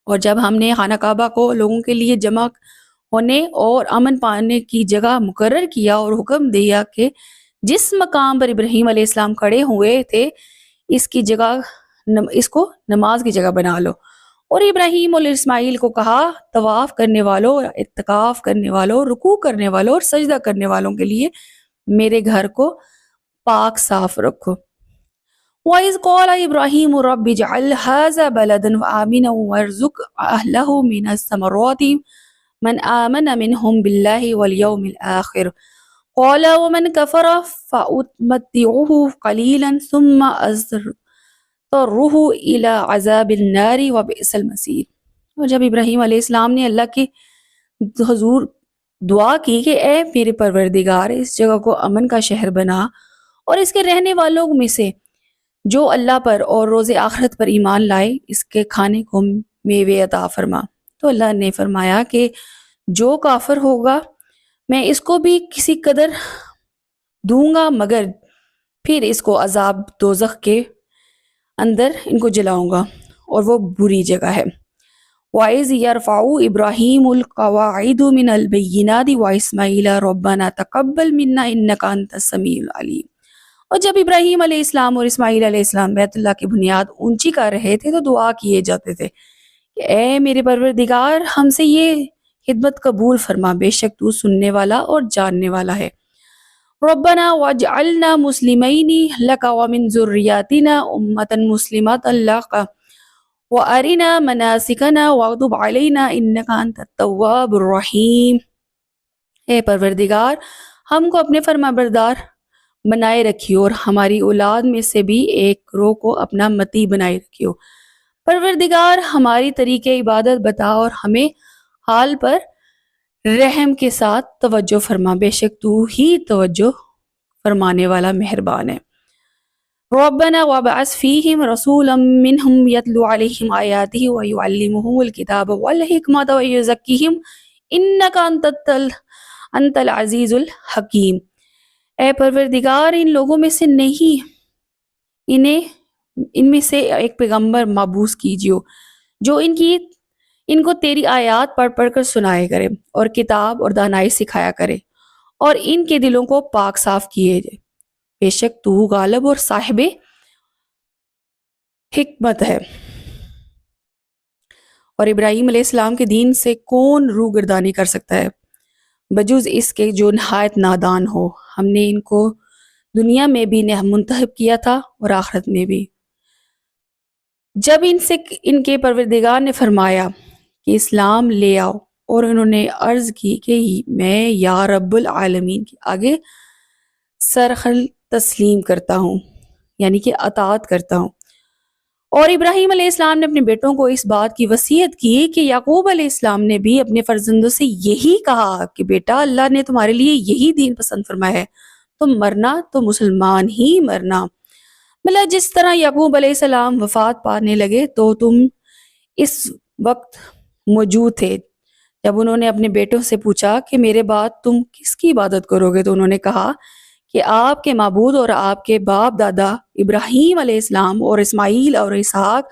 اور جب ہم نے خانہ کعبہ کو لوگوں کے لیے جمع ہونے اور امن پانے کی جگہ مقرر کیا اور حکم دیا کہ جس مقام پر ابراہیم علیہ السلام کھڑے ہوئے تھے اس کو نماز کی جگہ بنا لو، اور ابراہیم اور اسماعیل کو کہا طواف کرنے والوں، اعتکاف کرنے والوں، رکوع کرنے والوں اور سجدہ کرنے والوں کے لیے میرے گھر کو پاک صاف رکھو۔ وَإِذْ قَالَ إِبْرَاهِيمُ رَبِّ اجْعَلْ هَٰذَا بَلَدًا آمِنًا وَارْزُقْ أَهْلَهُ مِنَ الثَّمَرَاتِ مَنْ آمَنَ مِنْهُمْ بِاللَّهِ وَالْيَوْمِ الْآخِرِ قَالَ وَمَنْ كَفَرَ فَأُمَتِّعُهُ قَلِيلًا ثُمَّ أَضْطَرُّهُ إِلَىٰ عَذَابِ النَّارِ وَبِئْسَ الْمَصِيرُ۔ اور جب ابراہیم علیہ السلام نے اللہ کے حضور دعا کی کہ اے میرے پروردگار، اس جگہ کو امن کا شہر بنا، اور اس کے رہنے والوں میں سے جو اللہ پر اور روز آخرت پر ایمان لائے اس کے کھانے کو میوے عطا فرما۔ تو اللہ نے فرمایا کہ جو کافر ہوگا میں اس کو بھی کسی قدر دوں گا، مگر پھر اس کو عذاب دوزخ کے اندر ان کو جلاؤں گا، اور وہ بری جگہ ہے۔ وَإِذْ يَرْفَعُ إِبْرَاهِيمُ الْقَوَاعِدَ مِنَ الْبَيِّنَاتِ وَإِسْمَاعِيلُ رَبَّنَا تَقَبَّلْ مِنَّا إِنَّكَ أَنْتَ السَّمِيعُ الْعَلِيمُ۔ اور جب ابراہیم علیہ السلام اور اسماعیل علیہ السلام بیت اللہ کی بنیاد اونچی کر رہے تھے تو دعا کیے جاتے تھے کہ اے میرے پروردگار، ہم سے یہ خدمت قبول فرما، بے شک تو سننے والا اور جاننے والا ہے۔ ربنا واجعلنا مسلمین لک ومن ذریاتنا امۃ مسلمۃ لک وارنا مناسکنا وتب علینا انک انت التواب الرحیم۔ اے پروردگار، ہم کو اپنے فرما بردار بنائے رکھیو، اور ہماری اولاد میں سے بھی ایک گروہ کو اپنا متی بنائے رکھیو۔ پروردگار، ہماری طریق عبادت بتا اور ہمیں حال پر رحم کے ساتھ توجہ فرما، بے شک تو ہی توجہ فرمانے والا مہربان ہے۔ ربنا وابعث فیہم رسولا منہم یتلو علیہم آیاتہ ویعلمہم الکتاب والحکمۃ ویزکیہم انک انت العزیز الحکیم۔ اے پروردگار، ان لوگوں میں سے ان میں سے ایک پیغمبر مبعوث کیجیو جو ان کی ان کو تیری آیات پڑھ پڑھ کر سنائے کرے اور کتاب اور دانائی سکھایا کرے اور ان کے دلوں کو پاک صاف کیے جائے۔ بے شک تو غالب اور صاحب حکمت ہے۔ اور ابراہیم علیہ السلام کے دین سے کون روگردانی کر سکتا ہے بجز اس کے جو نہایت نادان ہو۔ ہم نے ان کو دنیا میں بھی منتخب کیا تھا اور آخرت میں بھی۔ جب ان سے ان کے پروردگار نے فرمایا کہ اسلام لے آؤ اور انہوں نے عرض کی کہ میں یا رب العالمین کے آگے سرخل تسلیم کرتا ہوں، یعنی کہ اطاعت کرتا ہوں۔ اور ابراہیم علیہ السلام نے اپنے بیٹوں کو اس بات کی وصیت کی کہ یعقوب علیہ السلام نے بھی اپنے فرزندوں سے یہی کہا کہ بیٹا اللہ نے تمہارے لیے یہی دین پسند فرمایا ہے، تم مرنا تو مسلمان ہی مرنا۔ مطلب جس طرح یعقوب علیہ السلام وفات پانے لگے تو تم اس وقت موجود تھے جب انہوں نے اپنے بیٹوں سے پوچھا کہ میرے بعد تم کس کی عبادت کرو گے، تو انہوں نے کہا کہ آپ کے معبود اور آپ کے باپ دادا ابراہیم علیہ السلام اور اسماعیل اور اسحاق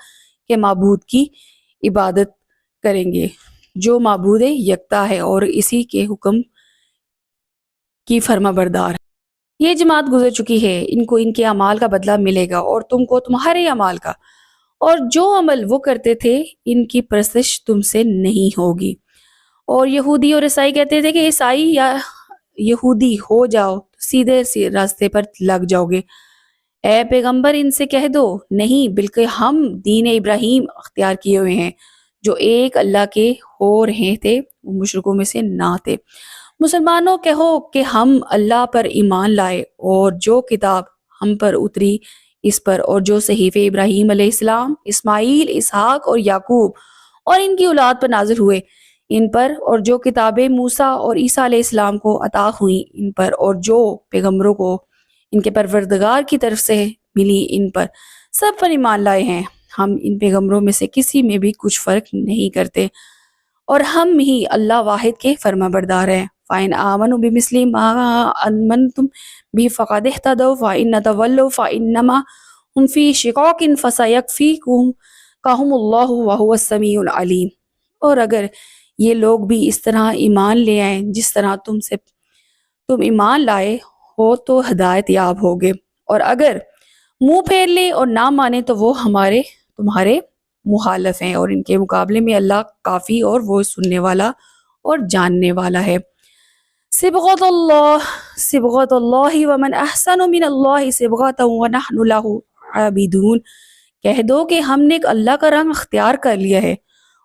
کے معبود کی عبادت کریں گے جو معبود یکتا ہے اور اسی کے حکم کی فرما بردار ہے۔ یہ جماعت گزر چکی ہے، ان کو ان کے اعمال کا بدلہ ملے گا اور تم کو تمہارے اعمال کا، اور جو عمل وہ کرتے تھے ان کی پرستش تم سے نہیں ہوگی۔ اور یہودی اور عیسائی کہتے تھے کہ عیسائی یا یہودی ہو جاؤ تو سیدھے راستے پر لگ جاؤ گے۔ اے پیغمبر ان سے کہہ دو نہیں، بلکہ ہم دین ابراہیم اختیار کیے ہوئے ہیں جو ایک اللہ کے ہو رہے تھے، وہ مشرکوں میں سے نہ تھے۔ مسلمانوں کہو کہ ہم اللہ پر ایمان لائے اور جو کتاب ہم پر اتری اس پر، اور جو صحیفے ابراہیم علیہ السلام، اسماعیل، اسحاق اور یعقوب اور ان کی اولاد پر نازل ہوئے ان پر، اور جو کتابیں موسیٰ اور عیسیٰ علیہ السلام کو عطا ہوئیں ان پر، اور جو پیغمبروں کو ان کے پروردگار کی طرف سے ملی ان پر، سب پر ایمان لائے ہیں۔ ہم ان پیغمبروں میں سے کسی میں بھی کچھ فرق نہیں کرتے اور ہم ہی اللہ واحد کے فرما بردار ہیں۔ فَإِنْ آمَنُوا بِمِثْلِ مَا آمَنْتُمْ بِهِ فَقَدِ اهْتَدَوْا وَإِنْ تَوَلَّوْا فَإِنَّمَا هُمْ فِي شِقَاقٍ فَسَيَكْفِيكَهُمُ اللَّهُ وَهُوَ السَّمِيعُ الْعَلِيمُ۔ اور اگر یہ لوگ بھی اس طرح ایمان لے آئیں جس طرح تم ایمان لائے ہو تو ہدایت یاب ہوگے، اور اگر منہ پھیر لے اور نہ مانے تو وہ تمہارے مخالف ہیں، اور ان کے مقابلے میں اللہ کافی اور وہ سننے والا اور جاننے والا ہے۔ صبغۃ اللہ ومن احسن من اللہ صبغۃ ونحن له عابدون۔ کہہ دو کہ ہم نے اللہ کا رنگ اختیار کر لیا ہے،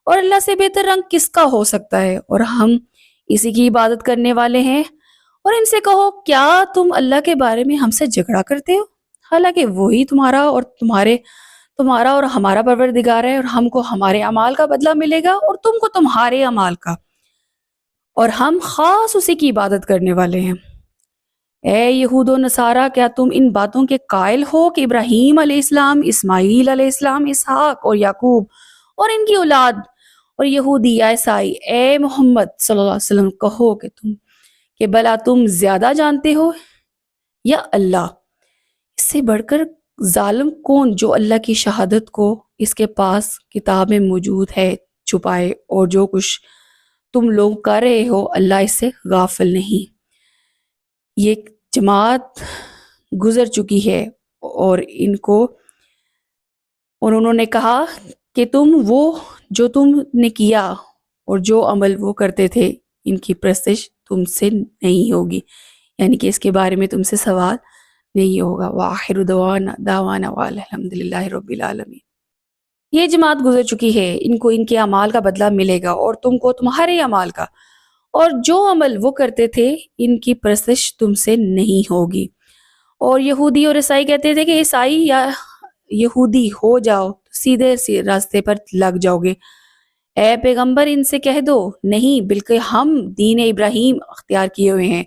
اور اللہ سے بہتر رنگ کس کا ہو سکتا ہے، اور ہم اسی کی عبادت کرنے والے ہیں۔ اور ان سے کہو کیا تم اللہ کے بارے میں ہم سے جھگڑا کرتے ہو، حالانکہ وہی تمہارا اور ہمارا پروردگار ہے، اور ہم کو ہمارے اعمال کا بدلہ ملے گا اور تم کو تمہارے اعمال کا، اور ہم خاص اسی کی عبادت کرنے والے ہیں۔ اے یہود و نصارہ، کیا تم ان باتوں کے قائل ہو کہ ابراہیم علیہ السلام، اسماعیل علیہ السلام، اسحاق اور یعقوب اور ان کی اولاد، اور یہودی یا عیسائی، اے محمد صلی اللہ علیہ وسلم کہو کہ بھلا تم زیادہ جانتے ہو یا اللہ؟ اس سے بڑھ کر ظالم کون جو اللہ کی شہادت کو اس کے پاس کتاب میں موجود ہے چھپائے، اور جو کچھ تم لوگ کر رہے ہو اللہ اس سے غافل نہیں۔ یہ جماعت گزر چکی ہے اور انہوں نے کہا کہ وہ جو تم نے کیا اور جو عمل وہ کرتے تھے ان کی پرستش تم سے نہیں ہوگی، یعنی کہ اس کے بارے میں تم سے سوال نہیں ہوگا۔ وآخر دعوانا الحمدللہ رب العالمین۔ یہ جماعت گزر چکی ہے، ان کو ان کے اعمال کا بدلہ ملے گا اور تم کو تمہارے اعمال کا، اور جو عمل وہ کرتے تھے ان کی پرستش تم سے نہیں ہوگی۔ اور یہودی اور عیسائی کہتے تھے کہ عیسائی یا یہودی ہو جاؤ تو سیدھے راستے پر لگ جاؤ گے۔ اے پیغمبر ان سے کہہ دو نہیں، بلکہ ہم دین ابراہیم اختیار کیے ہوئے ہیں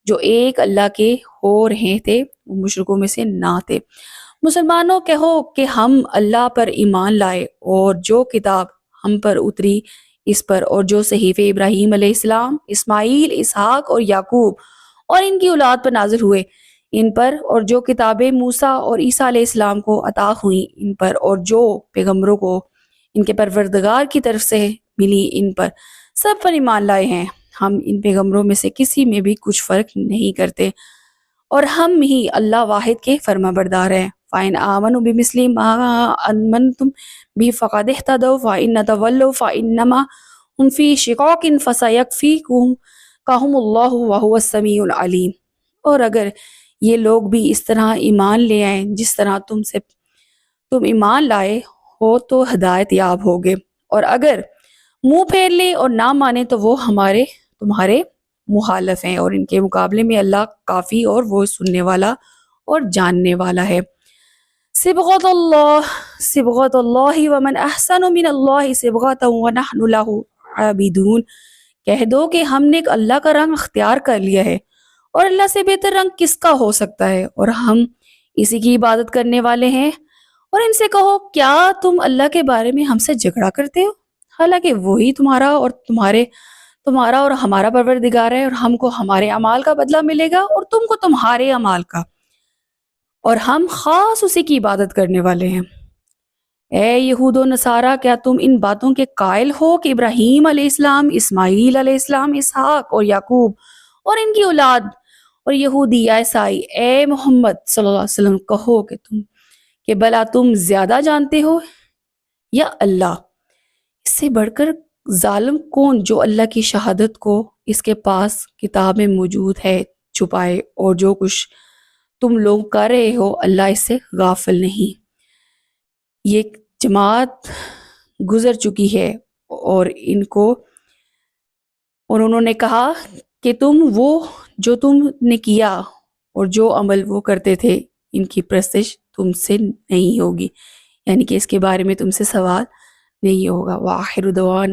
جو ایک اللہ کے ہو رہے تھے، وہ مشرکوں میں سے نہ تھے۔ مسلمانوں کہو کہ ہم اللہ پر ایمان لائے اور جو کتاب ہم پر اتری اس پر، اور جو صحیفے ابراہیم علیہ السلام، اسماعیل، اسحاق اور یعقوب اور ان کی اولاد پر نازل ہوئے ان پر، اور جو کتابیں موسیٰ اور عیسیٰ علیہ السلام کو عطا ہوئیں ان پر، اور جو پیغمبروں کو ان کے پروردگار کی طرف سے ملی ان پر، سب پر ایمان لائے ہیں، ہم ان پیغمبروں میں سے کسی میں بھی کچھ فرق نہیں کرتے، اور ہم ہی اللہ واحد کے فرما بردار ہیں۔ فَإِنْ آمَنُوا بِمِثْلِ مَا آمَنْتُمْ بِهِ فَقَدِ اهْتَدَوْا وَإِنْ تَوَلَّوْا فَإِنَّمَا هُمْ فِي شِقَاقٍ فَسَيَكْفِيكَهُمُ اللَّهُ وَهُوَ السَّمِيعُ الْعَلِيمُ۔ اور اگر یہ لوگ بھی اس طرح ایمان لے آئیں جس طرح تم ایمان لائے ہو تو ہدایت یاب ہوگے، اور اگر منہ پھیر لیں اور نہ مانے تو وہ تمہارے مخالف ہیں، اور ان کے مقابلے میں اللہ کافی اور وہ سننے والا اور جاننے والا ہے۔ صبغۃ اللہ ومن احسن من اللہ صبغۃ ونحن له عابدون۔ کہہ دو کہ ہم نے اللہ کا رنگ اختیار کر لیا ہے، اور اللہ سے بہتر رنگ کس کا ہو سکتا ہے، اور ہم اسی کی عبادت کرنے والے ہیں۔ اور ان سے کہو کیا تم اللہ کے بارے میں ہم سے جھگڑا کرتے ہو، حالانکہ وہی تمہارا اور ہمارا پروردگار ہے، اور ہم کو ہمارے اعمال کا بدلہ ملے گا اور تم کو تمہارے اعمال کا، اور ہم خاص اسی کی عبادت کرنے والے ہیں۔ اے یہود و نصارہ، کیا تم ان باتوں کے قائل ہو کہ ابراہیم علیہ السلام، اسماعیل علیہ السلام، اسحاق اور یعقوب اور ان کی اولاد اور یہودی یا عیسائی، اے محمد صلی اللہ علیہ وسلم کہو کہ بھلا تم زیادہ جانتے ہو یا اللہ؟ اس سے بڑھ کر ظالم کون جو اللہ کی شہادت کو اس کے پاس کتاب میں موجود ہے چھپائے، اور جو کچھ تم لوگ کر رہے ہو اللہ اس سے غافل نہیں۔ یہ جماعت گزر چکی ہے اور انہوں نے کہا کہ جو تم نے کیا اور جو عمل وہ کرتے تھے ان کی پرستش تم سے نہیں ہوگی، یعنی کہ اس کے بارے میں تم سے سوال نہیں ہوگا۔ وآخر دعوانا